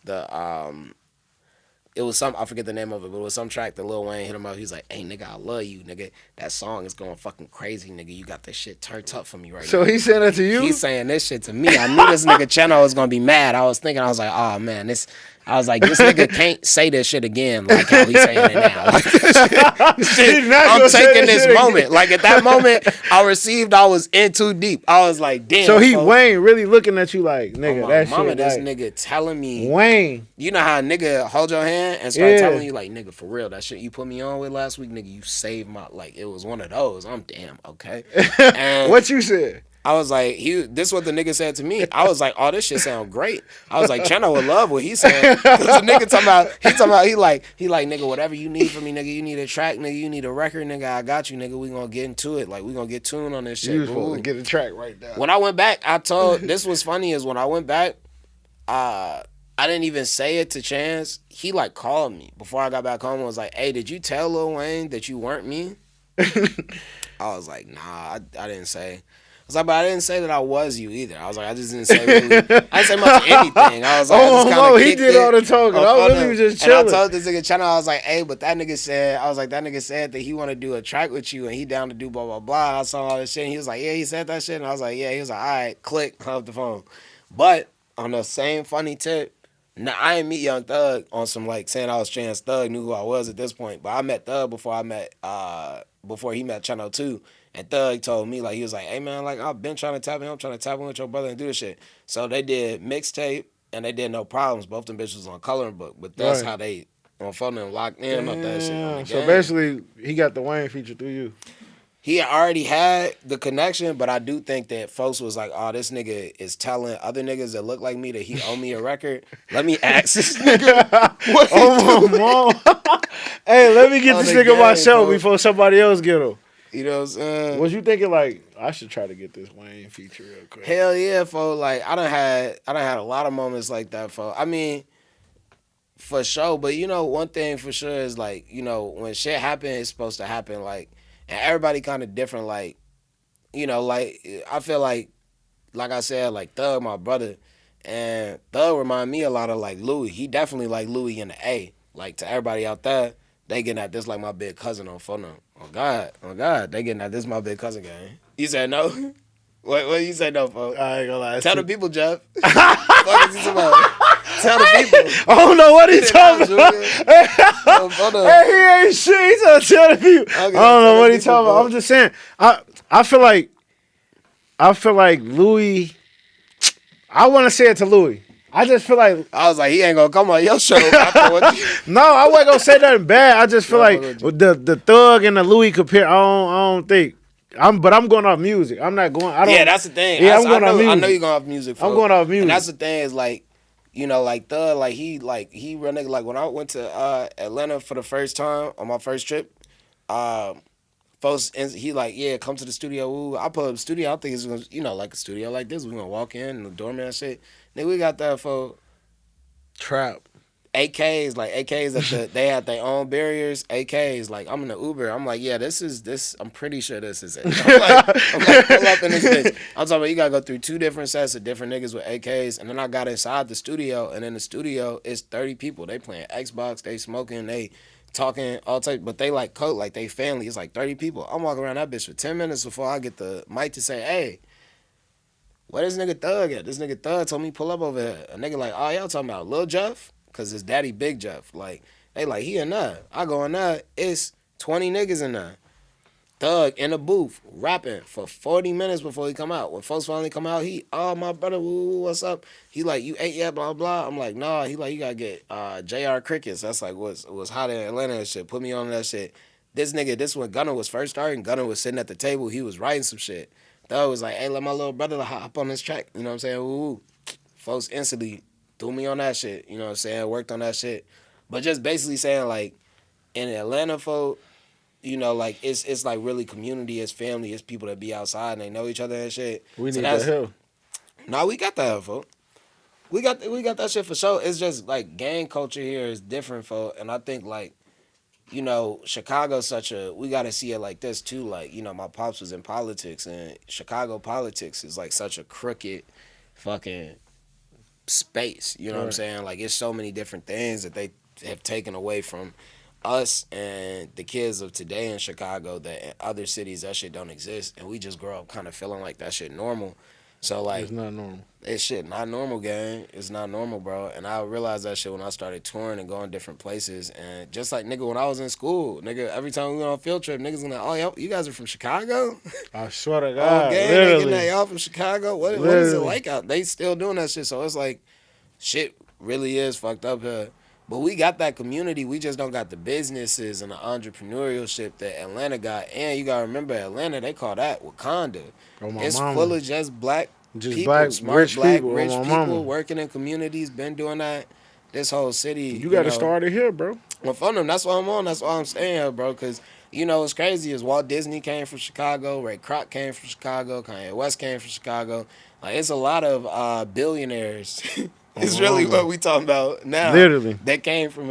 Speaker 2: it was some, I forget the name of it, but it was some track that Lil Wayne hit him up. He was like, hey, nigga, I love you, nigga. That song is going fucking crazy, nigga. You got this shit turned up for me right now.
Speaker 1: So he's saying that to you?
Speaker 2: He's saying this shit to me. I knew this nigga Cheno was going to be mad. I was thinking, I was like, oh, man, this nigga can't say this shit again like how he's saying it now. Like, this shit, I'm taking this moment. Again. Like, at that moment, I was in too deep. I was like, damn.
Speaker 1: So Wayne really looking at you like, nigga,
Speaker 2: oh,
Speaker 1: that
Speaker 2: mama,
Speaker 1: shit.
Speaker 2: This
Speaker 1: like,
Speaker 2: nigga telling me.
Speaker 1: Wayne.
Speaker 2: You know how a nigga hold your hand fan and start
Speaker 1: Yeah.
Speaker 2: telling you like, nigga, for real, that shit you put me on with last week, nigga, you saved my, like, it was one of those. I'm damn okay. And
Speaker 1: What you said?
Speaker 2: I was like, this is what the nigga said to me. I was like, oh, this shit sound great. I was like, Chano would love what he said. Cause the nigga he like, nigga, whatever you need from me, nigga, you need a track, nigga, you need a record, nigga, I got you, nigga, we gonna get into it. Like, we gonna get tuned on this shit.
Speaker 1: You was supposed to get a track right now.
Speaker 2: When I went back, this was funny is when I went back, I didn't even say it to Chance. He like called me before I got back home and was like, hey, did you tell Lil Wayne that you weren't me? I was like, nah, I didn't say. I was like, but I didn't say that I was you either. I was like, I just didn't say really, I didn't say much of anything. I was like, I just kind of
Speaker 1: he did all the talking. I really was just chilling.
Speaker 2: And I told this nigga Channel, I was like, hey, but that nigga said that he want to do a track with you and he down to do blah, blah, blah. And I saw all this shit and he was like, yeah, he said that shit. And I was like, yeah. He was like, all right, click, hung up the phone. But on the same funny tip, now I didn't meet Young Thug on some like saying I was Chance Thug, knew who I was at this point. But I met Thug before he met Channel 2. And Thug told me, like, he was like, hey, man, like, I've been trying to tap in. I'm trying to tap in with your brother and do this shit. So they did mixtape, and they did No Problems. Both them bitches on coloring book. But that's how they, on phone and locked in on that shit.
Speaker 1: So basically, he got the Wayne feature through you.
Speaker 2: He already had the connection, but I do think that folks was like, oh, this nigga is telling other niggas that look like me that he owe me a record. Let me ask this nigga what he
Speaker 1: mom. Hey, let me get this nigga my show
Speaker 2: bro.
Speaker 1: before somebody else get him.
Speaker 2: You know what I'm saying?
Speaker 1: Was you thinking like I should try to get this Wayne feature real quick?
Speaker 2: Hell yeah, fo. Like I done had a lot of moments like that, fo. I mean, for sure. But you know, one thing for sure is like, you know, when shit happen, it's supposed to happen. Like, and everybody kind of different. Like, you know, like I feel like I said, like Thug, my brother, and Thug remind me a lot of like Louis. He definitely like Louis in the A. Like to everybody out there, they getting at this like my big cousin on phone. Oh God, they getting at this my big cousin gang. You said no? What you say no, folks?
Speaker 1: I ain't gonna lie.
Speaker 2: Tell the people, Jeff. Fuck is this about? Tell the people.
Speaker 1: I don't know what he's talking about. Hey, he ain't shit. He's trying to tell the people. Okay, I don't know what he's talking about. I'm just saying. I feel like Louis. I want to say it to Louis. I just feel like
Speaker 2: I was like, he ain't gonna come on your show. After what
Speaker 1: No, I wasn't gonna say nothing bad. I just feel like the Thug and the Louis compare. I don't think. But I'm going off music. I'm not going. I don't.
Speaker 2: Yeah, that's the thing.
Speaker 1: Yeah, I'm going off music.
Speaker 2: I know you're going off music.
Speaker 1: I'm going off music.
Speaker 2: And that's the thing is like, you know, like Thug, he real nigga. Like when I went to Atlanta for the first time on my first trip, folks, he like, yeah, come to the studio. Ooh, I pull up the studio. I think it's gonna, you know, like a studio like this. We gonna walk in and the doorman shit. Nigga, we got that for
Speaker 1: trap.
Speaker 2: AKs, like AKs they had their own barriers. AKs, like I'm in the Uber. I'm like, yeah, this. I'm pretty sure this is it. I'm like, pull up in this bitch. I'm talking about you gotta go through 2 different sets of different niggas with AKs, and then I got inside the studio, and in the studio it's 30 people. They playing Xbox, they smoking, they talking all type, but they like coke, like they family. It's like 30 people. I'm walking around that bitch for 10 minutes before I get the mic to say, hey, where this nigga Thug at? This nigga Thug told me pull up over here. A nigga like, oh, y'all talking about Lil Jeff? Cause his daddy Big Jeff. Like, they like, he in there. I go in there, it's 20 niggas in there. Thug in the booth, rapping for 40 minutes before he come out. When folks finally come out, he, oh, my brother, woo, what's up? He like, you ate yet, blah, blah. I'm like, nah. He like, you gotta get JR Crickets. That's like was hot in Atlanta and shit. Put me on that shit. This when Gunna was first starting, Gunna was sitting at the table. He was writing some shit. Thug was like, hey, let my little brother hop on this track. You know what I'm saying? Woo. Folks instantly threw me on that shit. You know what I'm saying? Worked on that shit. But just basically saying, like, in Atlanta, folk, you know, like, it's like really community, it's family, it's people that be outside and they know each other and shit.
Speaker 1: We need that help.
Speaker 2: No, we got that, folk. We got that shit for sure. It's just, like, gang culture here is different, folk. And I think, like, you know, Chicago's we got to see it like this, too. Like, you know, my pops was in politics, and Chicago politics is, like, such a crooked fucking space. You know what I'm saying? Like, it's so many different things that they have taken away from us and the kids of today in Chicago that in other cities that shit don't exist, and we just grow up kind of feeling like that shit normal. So like,
Speaker 1: it's not normal.
Speaker 2: It's shit not normal, gang. It's not normal, bro. And I realized that shit when I started touring and going different places. And just like, nigga, when I was in school, nigga, every time we went on a field trip, niggas gonna, oh, you guys are from Chicago?
Speaker 1: I swear to God,
Speaker 2: oh, gang,
Speaker 1: literally.
Speaker 2: They y'all from Chicago? What is it like out? They still doing that shit. So it's like, shit really is fucked up here. But we got that community. We just don't got the businesses and the entrepreneurship that Atlanta got. And you gotta remember, Atlanta, they call that Wakanda.
Speaker 1: On my
Speaker 2: It's full
Speaker 1: mama.
Speaker 2: of just black
Speaker 1: Just
Speaker 2: people,
Speaker 1: black,
Speaker 2: smart
Speaker 1: rich
Speaker 2: black,
Speaker 1: people. On
Speaker 2: rich
Speaker 1: my
Speaker 2: people
Speaker 1: mama.
Speaker 2: working in communities. Been doing that. This whole city,
Speaker 1: You
Speaker 2: you
Speaker 1: got to
Speaker 2: know.
Speaker 1: start it here, bro.
Speaker 2: Well, from them, that's why I'm on. That's why I'm staying here, bro. Because you know what's crazy is Walt Disney came from Chicago, Ray Kroc came from Chicago, Kanye West came from Chicago. Like it's a lot of billionaires.
Speaker 1: On
Speaker 2: It's
Speaker 1: my
Speaker 2: really
Speaker 1: mama.
Speaker 2: what we talking about now.
Speaker 1: Literally.
Speaker 2: They came from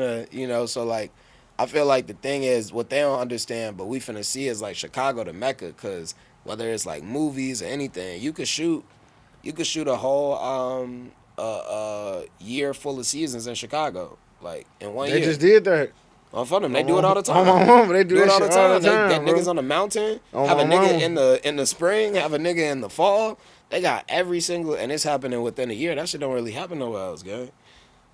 Speaker 2: so like I feel like the thing is what they don't understand, but we finna see is like Chicago to Mecca, because whether it's like movies or anything, you could shoot a whole year full of seasons in Chicago, like in one
Speaker 1: They
Speaker 2: year.
Speaker 1: just did that.
Speaker 2: On front of them, they do it all the
Speaker 1: On my
Speaker 2: time.
Speaker 1: mama, they do
Speaker 2: Do it
Speaker 1: that
Speaker 2: all
Speaker 1: shit
Speaker 2: the
Speaker 1: all the
Speaker 2: time. They got
Speaker 1: time, bro.
Speaker 2: niggas on the mountain.
Speaker 1: On
Speaker 2: Have a
Speaker 1: my
Speaker 2: nigga
Speaker 1: mama.
Speaker 2: in the spring. Have a nigga in the fall. They got every single, and it's happening within a year. That shit don't really happen nowhere else, gang.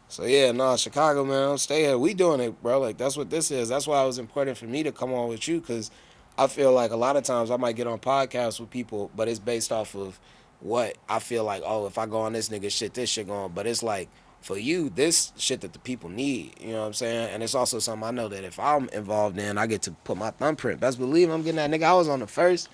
Speaker 2: So yeah, nah, Chicago, man, stay here. We doing it, bro. Like that's what this is. That's why it was important for me to come on with you, because I feel like a lot of times I might get on podcasts with people, but it's based off of what I feel like. Oh, if I go on this nigga shit, this shit going. But it's like for you, this shit that the people need. You know what I'm saying? And it's also something I know that if I'm involved in, I get to put my thumbprint. Best believe I'm getting that nigga. I was on the first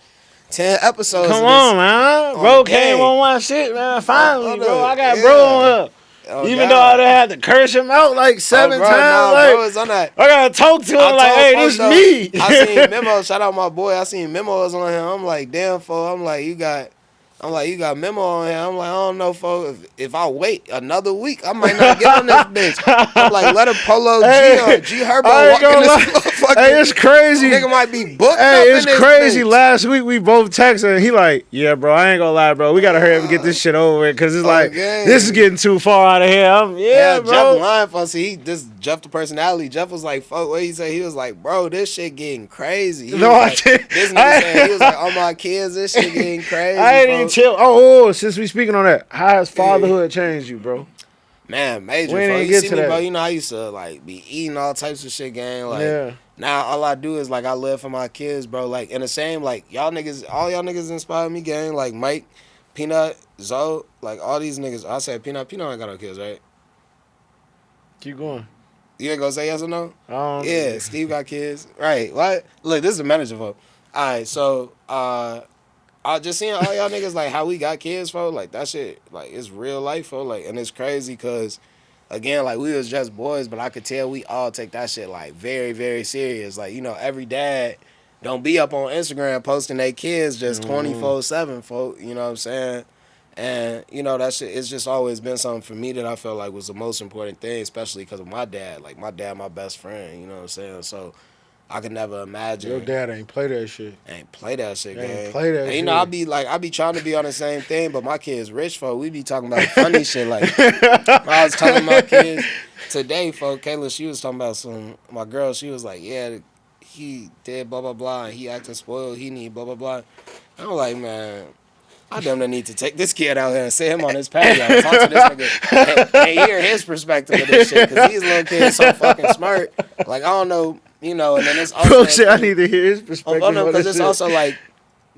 Speaker 2: 10 episodes.
Speaker 1: Come
Speaker 2: of this
Speaker 1: on, man.
Speaker 2: on
Speaker 1: Bro
Speaker 2: the
Speaker 1: came
Speaker 2: game.
Speaker 1: on my shit, man. Finally, bro. I got bro
Speaker 2: Yeah.
Speaker 1: on here.
Speaker 2: Oh,
Speaker 1: Even though I
Speaker 2: God.
Speaker 1: done had to curse him out like seven
Speaker 2: bro,
Speaker 1: times,
Speaker 2: nah,
Speaker 1: like
Speaker 2: bro, it's on that.
Speaker 1: I gotta talk to him
Speaker 2: I
Speaker 1: like,
Speaker 2: told
Speaker 1: hey,
Speaker 2: folks
Speaker 1: this
Speaker 2: though,
Speaker 1: me.
Speaker 2: I seen Memo. Shout out my boy. I seen Memos on him. I'm like, damn, fo. You got Memo on here. I'm like, I don't know, fo. If I wait another week, I might not get on this bitch. I'm like, let a Polo G
Speaker 1: Hey,
Speaker 2: or G Herbo
Speaker 1: I
Speaker 2: walk
Speaker 1: ain't
Speaker 2: in
Speaker 1: gonna
Speaker 2: this
Speaker 1: lie.
Speaker 2: motherfucker.
Speaker 1: Hey, it's crazy.
Speaker 2: Nigga might be booked up
Speaker 1: Hey,
Speaker 2: in
Speaker 1: it's
Speaker 2: this
Speaker 1: crazy.
Speaker 2: bitch.
Speaker 1: Last week we both texted and he like, yeah, bro, I ain't gonna lie, bro. We gotta hurry up and get this shit over with, because it's like,
Speaker 2: Okay.
Speaker 1: this is getting too far out of here. Yeah,
Speaker 2: Jeff
Speaker 1: bro.
Speaker 2: lying for us. Jeff the personality. Jeff was like, fuck what he said. He was like, bro, this shit getting crazy. He
Speaker 1: No,
Speaker 2: was
Speaker 1: I
Speaker 2: like,
Speaker 1: didn't.
Speaker 2: this nigga said, he was like, oh my kids, this shit getting crazy.
Speaker 1: I ain't even
Speaker 2: folks.
Speaker 1: chill. Since we speaking on that, how has fatherhood changed you, bro?
Speaker 2: Man, major.
Speaker 1: We ain't
Speaker 2: Bro.
Speaker 1: even
Speaker 2: You
Speaker 1: get
Speaker 2: see
Speaker 1: to
Speaker 2: me,
Speaker 1: that.
Speaker 2: bro. You know I used to like be eating all types of shit, gang. Like
Speaker 1: Yeah.
Speaker 2: now all I do is like I live for my kids, bro. Like in the same like all y'all niggas inspire me, gang. Like Mike, Peanut, Zoe, like all these niggas. I said Peanut ain't got no kids, right?
Speaker 1: Keep going.
Speaker 2: You ain't gonna say yes or no?
Speaker 1: Um,
Speaker 2: Yeah, Steve got kids. Right. What? Look, this is the manager for. Alright, so I just seeing all y'all niggas like how we got kids, for like that shit, like it's real life, for like, and it's crazy because again, like we was just boys, but I could tell we all take that shit like very, very serious. Like, you know, every dad don't be up on Instagram posting their kids just 24/7, folk. You know what I'm saying? And you know that shit. It's just always been something for me that I felt like was the most important thing, especially because of my dad. Like my dad, my best friend. You know what I'm saying? So I could never imagine.
Speaker 1: your dad ain't play that shit.
Speaker 2: Ain't play that shit,
Speaker 1: Ain't
Speaker 2: gang.
Speaker 1: play that
Speaker 2: And, you
Speaker 1: shit.
Speaker 2: know, I be trying to be on the same thing, but my kids rich, folk. We be talking about funny shit. Like, I was telling my kids today, folk, Kayla, she was talking about my girl, she was like, yeah, he did blah, blah, blah, and he acting spoiled, he need blah, blah, blah. I'm like, man, I damn near need to take this kid out here and sit him on his patio and talk to this nigga and hear his perspective of this shit, because these little kids so fucking smart. Like, I don't know, you know, and then it's also...
Speaker 1: Bro said I need to hear his perspective on
Speaker 2: because
Speaker 1: this
Speaker 2: it's
Speaker 1: shit.
Speaker 2: also like,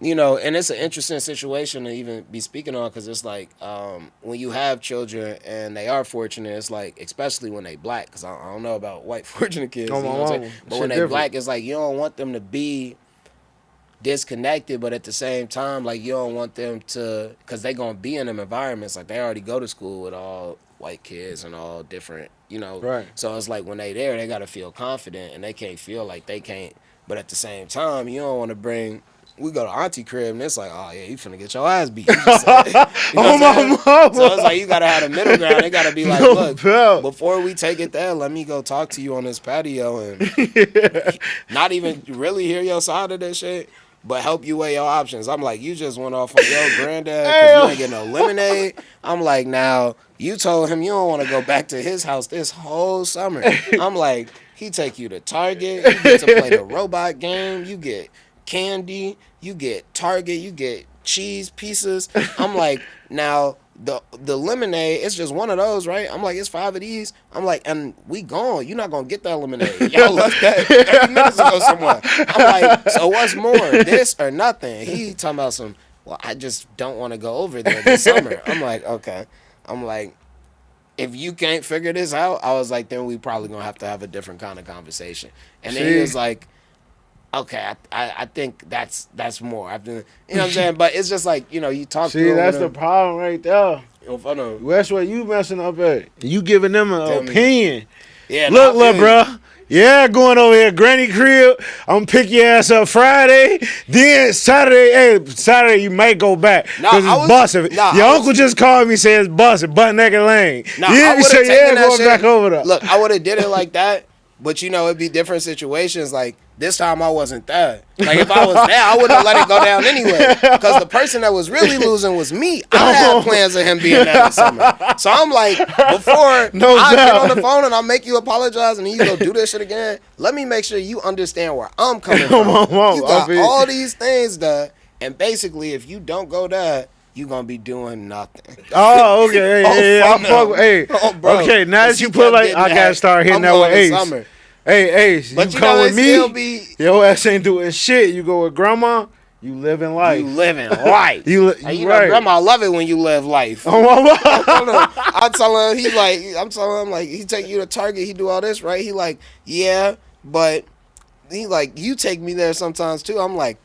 Speaker 2: you know, and it's an interesting situation to even be speaking on, because it's like when you have children and they are fortunate, it's like, especially when they black, because I don't know about white fortunate kids,
Speaker 1: Oh,
Speaker 2: you know
Speaker 1: my
Speaker 2: what I'm
Speaker 1: mama.
Speaker 2: saying? But
Speaker 1: Shit
Speaker 2: when they
Speaker 1: different.
Speaker 2: black, it's like you don't want them to be disconnected, but at the same time, like you don't want them to, because they gonna be in them environments, like they already go to school with all white kids and all different, you know.
Speaker 1: Right.
Speaker 2: So it's like when they there, they gotta feel confident, and they can't feel like they can't. But at the same time, you don't want to bring. We go to auntie crib and it's like, oh yeah, you finna get your ass beat. You just said, you know
Speaker 1: Oh,
Speaker 2: what I'm
Speaker 1: my
Speaker 2: saying?
Speaker 1: mama.
Speaker 2: So it's like you gotta have a middle ground. They gotta be like,
Speaker 1: No
Speaker 2: look,
Speaker 1: doubt.
Speaker 2: before we take it there, let me go talk to you on this patio and not even really hear your side of this shit, but help you weigh your options. I'm like, you just went off on your granddad because you ain't getting no lemonade. I'm like, now you told him you don't want to go back to his house this whole summer. I'm like, he take you to Target, you get to play the robot game, you get candy, you get Target, you get cheese pieces. I'm like, now the lemonade, it's just one of those, right? I'm like, it's 5 of these. I'm like, and we gone. You're not gonna get that lemonade. Y'all left that 30 minutes ago somewhere. I'm like, so what's more, this or nothing? He talking about some. Well, I just don't want to go over there this summer. I'm like, okay. I'm like, if you can't figure this out, I was like, then we probably gonna have to have a different kind of conversation. And then he was like, okay, I think that's more. You know what I'm saying? But it's just like, you talk
Speaker 1: See,
Speaker 2: through it
Speaker 1: that's
Speaker 2: with
Speaker 1: the
Speaker 2: him.
Speaker 1: problem right there. That's what you messing up at. You giving them an opinion.
Speaker 2: Yeah,
Speaker 1: look, bro. Yeah, going over here, granny crib. I'm pick your ass up Friday. Then Saturday you might go back because it's busting. Your uncle just called me saying it's busting, butt naked lane.
Speaker 2: I would have taken that shit.
Speaker 1: Back over there.
Speaker 2: Look, I would have did it like that, but it'd be different situations. Like this time, I wasn't there. Like if I was there, I wouldn't have let it go down anyway. Because the person that was really losing was me. I had plans of him being there this summer. So I'm like, before I get on the phone and I'll make you apologize and then you go do this shit again, let me make sure you understand where I'm coming from. You got all these things there, and basically, if you don't go there, you gonna be doing nothing.
Speaker 1: Oh, okay. Okay, now that you put like, I gotta start hitting that with Ace. Hey, Ace, you come with me, your ass ain't doing shit. You go with grandma, you living life.
Speaker 2: You living life. you
Speaker 1: right.
Speaker 2: Know, grandma love it when you live life.
Speaker 1: Oh,
Speaker 2: I'm telling him, he take you to Target, he do all this, right? He like, yeah, but he like, you take me there sometimes too. I'm like,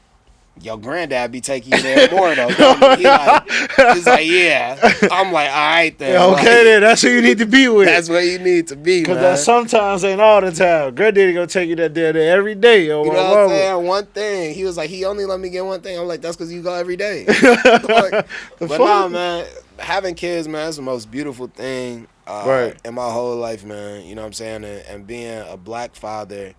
Speaker 2: your granddad be taking you there more though. He's like, yeah. I'm like, all right then.
Speaker 1: Yeah, okay then, that's who you need to be with.
Speaker 2: That's where you need to be,
Speaker 1: because that sometimes ain't all the time. Granddaddy gonna take you there every day.
Speaker 2: You know what I'm saying? One thing. He was like, he only let me get one thing. I'm like, that's because you go every day. But nah, man, having kids, man, is the most beautiful thing in my whole life, man. You know what I'm saying? And being a black father,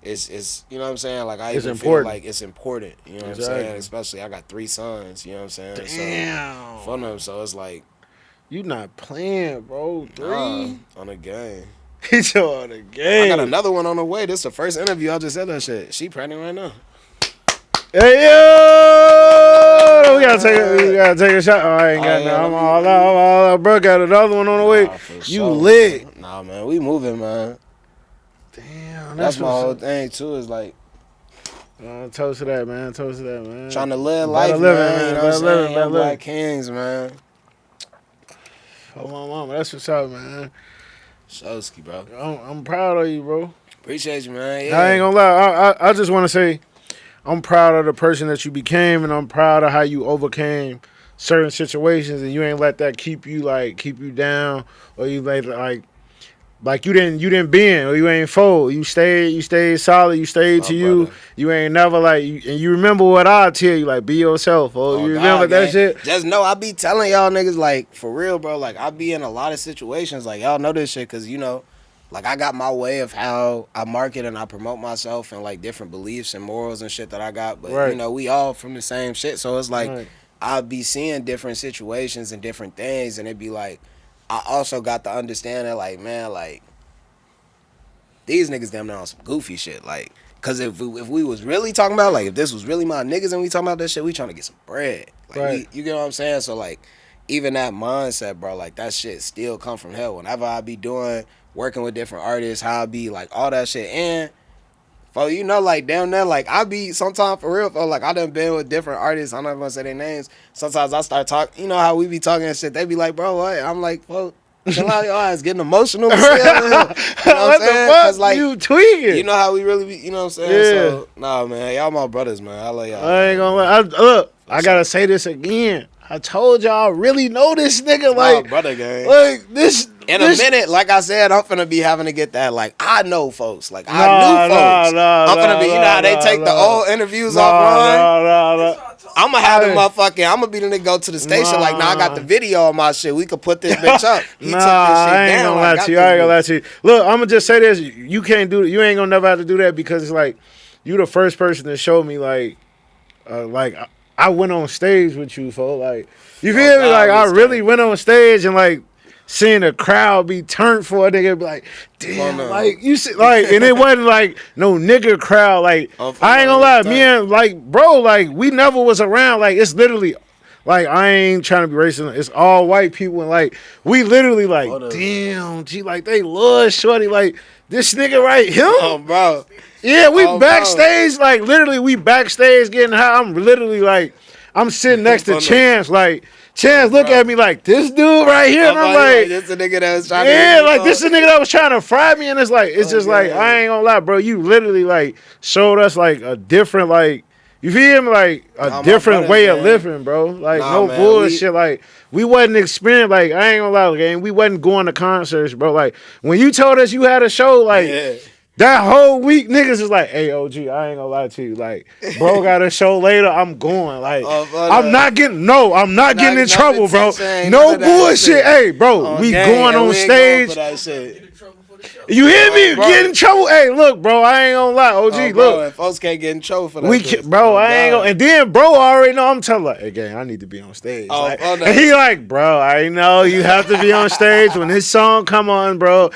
Speaker 2: it's you know what I'm saying? Like I even feel like it's important. You know what I'm saying? Especially I got 3 sons. You know what I'm saying?
Speaker 1: Damn.
Speaker 2: So, fun of them. So it's like,
Speaker 1: you not playing, bro. 3
Speaker 2: on a game.
Speaker 1: He's on a game.
Speaker 2: I got another one on the way. This is the first interview. I just said that shit. She pregnant right now.
Speaker 1: Hey yo! We gotta take a shot. Oh, I ain't got no. I'm all out. Bro, got another one on the way. You lit?
Speaker 2: Man. Nah, man, we moving, man.
Speaker 1: Damn,
Speaker 2: that's my whole thing too. Is like,
Speaker 1: toast to that, man. Toast to that, man.
Speaker 2: Trying to live life, man. You know what I'm saying? Young black kings, man.
Speaker 1: Oh my mama, that's what's up, man.
Speaker 2: Showski, bro.
Speaker 1: I'm proud of you, bro.
Speaker 2: Appreciate you, man. Yeah.
Speaker 1: I ain't gonna lie. I just want to say, I'm proud of the person that you became, and I'm proud of how you overcame certain situations, and you ain't let that keep you down, or you like you didn't bend or you ain't fold. You stayed solid. You stayed to you. You ain't never and you remember what I tell you, like, be yourself. You remember that shit?
Speaker 2: Just know I be telling y'all niggas, like, for real, bro. Like, I be in a lot of situations. Like, y'all know this shit because, like, I got my way of how I market and I promote myself and, like, different beliefs and morals and shit that I got. But, we all from the same shit. So it's like I'll be seeing different situations and different things, and it be like, I also got to understand that, like, man, like, these niggas damn near on some goofy shit. Like, because if we was really talking about, like, if this was really my niggas and we talking about that shit, we trying to get some bread. Like, you get what I'm saying? So, like, even that mindset, bro, like, that shit still come from hell. Whenever I be working with different artists, how I be, like, all that shit. And, like, damn near, like, I be, sometimes for real, like, I done been with different artists. I'm not going to say their names. Sometimes I start talking, how we be talking and shit. They be like, bro, what? I'm like, well, chill out, your eyes getting emotional. You know what I'm saying? Cause, like,
Speaker 1: you tweaking.
Speaker 2: You know how we really be, you know what I'm saying? Yeah. So, nah, man, y'all my brothers, man. I love y'all.
Speaker 1: I ain't gonna lie. Look, I gotta say this again. I told y'all I really know this nigga. Like,
Speaker 2: brother gang.
Speaker 1: Like, this.
Speaker 2: In a minute, like I said, I'm finna be having to get that. Like, I know folks. Like, I knew folks. I'm finna be, you know how they take the old interviews offline? I'm gonna have the motherfucking, I'm gonna be the nigga go to the station like, I got the video on my shit. We could put this bitch up. He took this shit
Speaker 1: I ain't
Speaker 2: down.
Speaker 1: Gonna lie to you. I ain't gonna lie to you. Look, I'm gonna just say this. You can't do it. You ain't gonna never have to do that because it's like, you the first person to show me like I went on stage with you, folks. Like, you feel me? Like, I really went on stage and like, seeing the crowd be turned for a nigga, be like, damn, like, you see, like, and it wasn't like no nigga crowd. Like, I ain't gonna lie, me and, like, bro, like, we never was around. Like, it's literally, like, I ain't trying to be racist. It's all white people, and, like, we literally, like, damn, G, like, they love shorty. Like, this nigga right here.
Speaker 2: Oh, bro.
Speaker 1: Yeah, we backstage, bro. Like, literally, we backstage getting high. I'm literally, like, I'm sitting next to Chance, like, Chance look at me like, this dude right here, and I'm like,
Speaker 2: this the nigga that was trying to
Speaker 1: yeah, like this the nigga that was trying to fry me, and it's like, it's just like, I ain't gonna lie, bro, you literally like showed us like a different like, you feel me, like a different way of living, bro. Like no bullshit, like we wasn't experiencing, like I ain't gonna lie, gang, we wasn't going to concerts, bro. Like when you told us you had a show, like. That whole week, niggas is like, hey, OG, I ain't gonna lie to you. Like, bro got a show later, I'm going. Like, I'm not getting in trouble, bro. No bullshit. Hey, bro, we going on stage. You hear me? Get in trouble. Hey, look, bro, I ain't gonna lie. OG, look.
Speaker 2: And folks can't get in trouble for that.
Speaker 1: Bro, I ain't gonna. And then, bro, already know. I'm telling like, hey, gang, I need to be on stage. And he like, bro, I know you have to be on stage when this song come on, bro.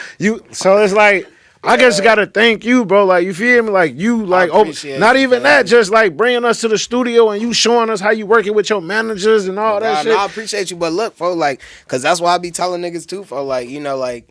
Speaker 1: So it's like, I guess gotta thank you, bro. Like, you feel me? Like, you, like, not even that, just like bringing us to the studio and you showing us how you working with your managers and all that shit.
Speaker 2: I appreciate you, but look, folks, like, cause that's why I be telling niggas too, for like, you know what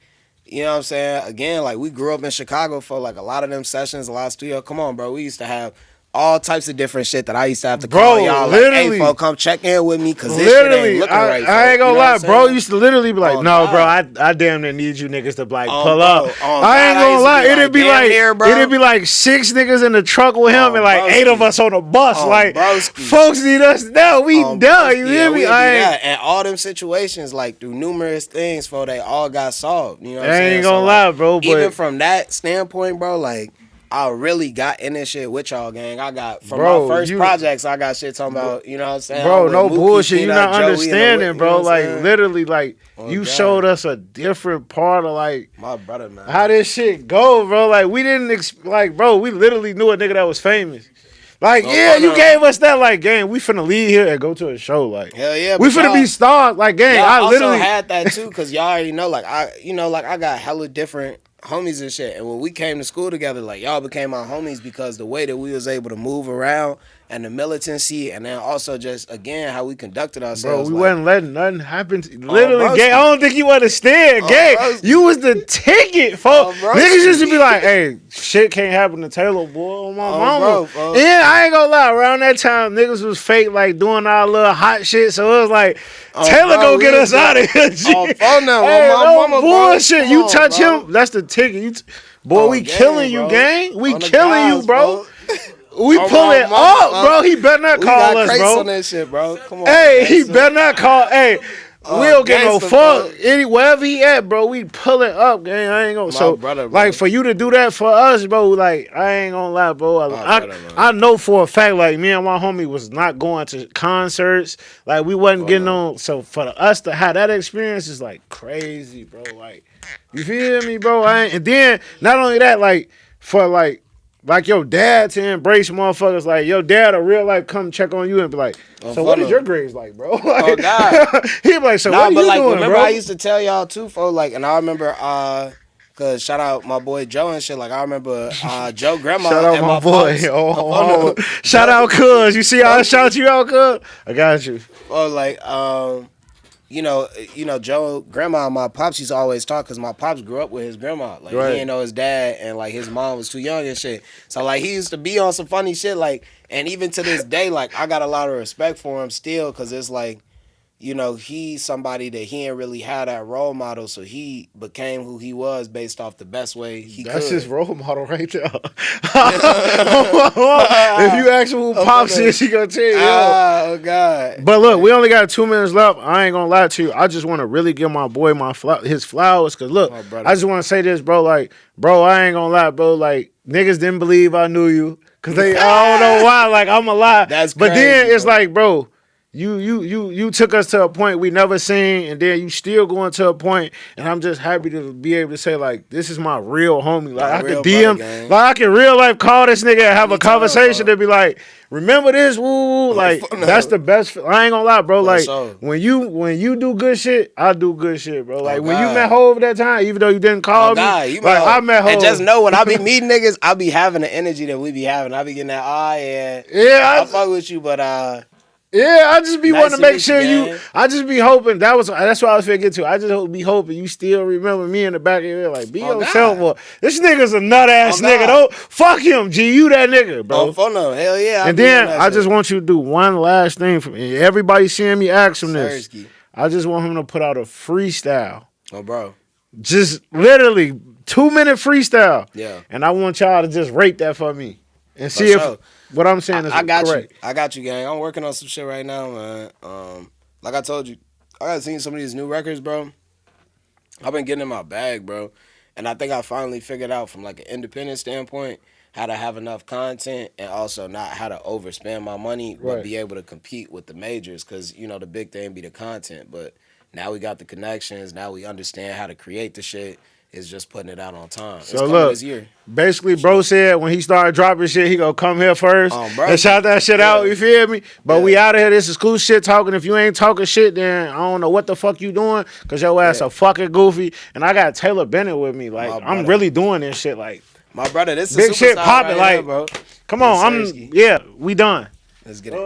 Speaker 2: I'm saying? Again, like, we grew up in Chicago for like a lot of them sessions, a lot of studio. Come on, bro. We used to have all types of different shit that I used to have to call y'all like, hey, folks, come check in with me, cause this shit ain't looking right.
Speaker 1: I ain't gonna lie, bro. Used to literally be like, no, bro, I damn near need you niggas to like pull up. I ain't gonna lie, it'd be like 6 niggas in the truck with him and like 8 of us on the bus. Like, folks need us now. We done. You hear me?
Speaker 2: And all them situations, like through numerous things, they all got solved. You know what I'm saying?
Speaker 1: I ain't gonna lie, bro. But
Speaker 2: even from that standpoint, bro, like. I really got in this shit with y'all, gang. I got from my first projects. I got shit talking about, you know what I'm saying,
Speaker 1: bro. No bullshit. You not understanding, bro. Like literally, like you showed us a different part of like
Speaker 2: my brother, man.
Speaker 1: How this shit go, bro. Like we didn't like, bro. We literally knew a nigga that was famous. Like, you gave us that, like, gang, we finna leave here and go to a show, like,
Speaker 2: hell yeah,
Speaker 1: we finna be stars, like, gang. I literally
Speaker 2: also had that too, cause y'all already know, like, I got hella different homies and shit, and when we came to school together, like, y'all became my homies because the way that we was able to move around and the militancy, and then also just again how we conducted ourselves.
Speaker 1: Bro, we wasn't letting nothing happen. Literally, gang. I don't think you understand, gang. You was the ticket, folks. Niggas used to be like, "Hey, shit can't happen to Taylor, boy, on my mama." Yeah, I ain't gonna lie. Around that time, niggas was fake, like doing our little hot shit. So it was like, Taylor go get us out of here.
Speaker 2: My mama,
Speaker 1: bullshit. You touch him, that's the ticket. Boy, we killing you, gang. We killing you, bro. We pull it up, bro. He better not call us, bro.
Speaker 2: On that shit, bro. Come on.
Speaker 1: Hey, he better not call. Hey, we don't get no fuck. Wherever he at, bro, we pull it up, gang. I ain't gonna.
Speaker 2: Brother,
Speaker 1: like, for you to do that for us, bro, like, I ain't gonna lie, bro. I know for a fact, like, me and my homie was not going to concerts. Like, we wasn't getting on. So, for us to have that experience is, like, crazy, bro. Like, you feel me, bro? And then, not only that, like, for, like your dad to embrace motherfuckers, like your dad a real life come check on you and be like, so what is your grades like, bro? Like,
Speaker 2: God.
Speaker 1: He be like, so what are you
Speaker 2: like,
Speaker 1: doing,
Speaker 2: remember
Speaker 1: bro?
Speaker 2: I used to tell y'all too, folks, like, and I remember, cause shout out my boy Joe and shit, like I remember Joe grandma.
Speaker 1: Shout out
Speaker 2: and
Speaker 1: my boy. Shout out cuz. You see how I shout you out, cuz? I got you.
Speaker 2: Oh, like, you know, Joe, grandma, and my pops used to always talk because my pops grew up with his grandma. Like, he didn't know his dad, and, like, his mom was too young and shit. So, like, he used to be on some funny shit, like, and even to this day, like, I got a lot of respect for him still because it's like, you know, he's somebody that he ain't really had that role model, so he became who he was based off the best way he could.
Speaker 1: That's his role model right there. If you ask him who Pops is, he gonna tell you.
Speaker 2: Oh, God.
Speaker 1: But look, we only got 2 minutes left. I ain't gonna lie to you. I just want to really give my boy his flowers, because look, I just want to say this, bro. Like, bro, I ain't gonna lie, bro. Like, niggas didn't believe I knew you, because I don't know why. Like, I'm a lie.
Speaker 2: That's crazy,
Speaker 1: but then it's like, bro, You took us to a point we never seen, and then you still going to a point, and I'm just happy to be able to say, like, this is my real homie. Like, I can DM, like, I can real life call this nigga and have a conversation to be like, remember this, woo, like, that's the best. I ain't gonna lie, bro. Like, when you do good shit, I do good shit, bro. Like, when you met Hov that time, even though you didn't call me, like, I met Hov.
Speaker 2: And just know, when I be meeting niggas, I be having the energy that we be having. I be getting that, yeah, I fuck with you, but
Speaker 1: Yeah, I just be
Speaker 2: Nice
Speaker 1: wanting to
Speaker 2: to
Speaker 1: make
Speaker 2: meet
Speaker 1: sure
Speaker 2: you,
Speaker 1: you.
Speaker 2: gang.
Speaker 1: I just be hoping that's what I was finna get to. I just be hoping you still remember me in the back of your head, like be
Speaker 2: Oh
Speaker 1: yourself.
Speaker 2: God.
Speaker 1: Or this nigga's a nut ass
Speaker 2: Oh
Speaker 1: nigga.
Speaker 2: God.
Speaker 1: Don't fuck him, G. You that nigga,
Speaker 2: Oh,
Speaker 1: bro.
Speaker 2: for no. Hell yeah, I'll
Speaker 1: And
Speaker 2: be on
Speaker 1: then
Speaker 2: that
Speaker 1: I just
Speaker 2: shit.
Speaker 1: want you to do one last thing for me. Everybody seeing me ask him this.
Speaker 2: Sersky.
Speaker 1: I just want him to put out a freestyle.
Speaker 2: Oh, bro.
Speaker 1: Just literally 2-minute freestyle.
Speaker 2: Yeah.
Speaker 1: And I want y'all to just rate that for me. And
Speaker 2: For
Speaker 1: see if
Speaker 2: sure.
Speaker 1: what I'm saying is
Speaker 2: I got
Speaker 1: correct.
Speaker 2: you. I got you, gang. I'm working on some shit right now, man. Like I told you, I got seen some of these new records, bro. I've been getting in my bag, bro. And I think I finally figured out from like an independent standpoint how to have enough content and also not how to overspend my money, but
Speaker 1: Right.
Speaker 2: be able to compete with the majors. Cause you know the big thing be the content, but now we got the connections. Now we understand how to create the shit. It's just putting it out on time. It's
Speaker 1: So
Speaker 2: coming
Speaker 1: look,
Speaker 2: this year.
Speaker 1: basically, bro said when he started dropping shit, he gonna come here first
Speaker 2: Bro.
Speaker 1: and shout that shit out. You feel me? But we
Speaker 2: Yeah.
Speaker 1: out of here. This is cool shit talking. If you ain't talking shit, then I don't know what the fuck you doing, cause your ass
Speaker 2: Yeah.
Speaker 1: a fucking goofy. And I got Taylor Bennett with me. Like
Speaker 2: My
Speaker 1: I'm
Speaker 2: brother.
Speaker 1: really doing this shit. Like
Speaker 2: My brother, this is
Speaker 1: big shit
Speaker 2: superstar
Speaker 1: popping.
Speaker 2: right here,
Speaker 1: Like
Speaker 2: bro.
Speaker 1: come
Speaker 2: This
Speaker 1: on,
Speaker 2: is Sersky.
Speaker 1: yeah, we done.
Speaker 2: Let's get it.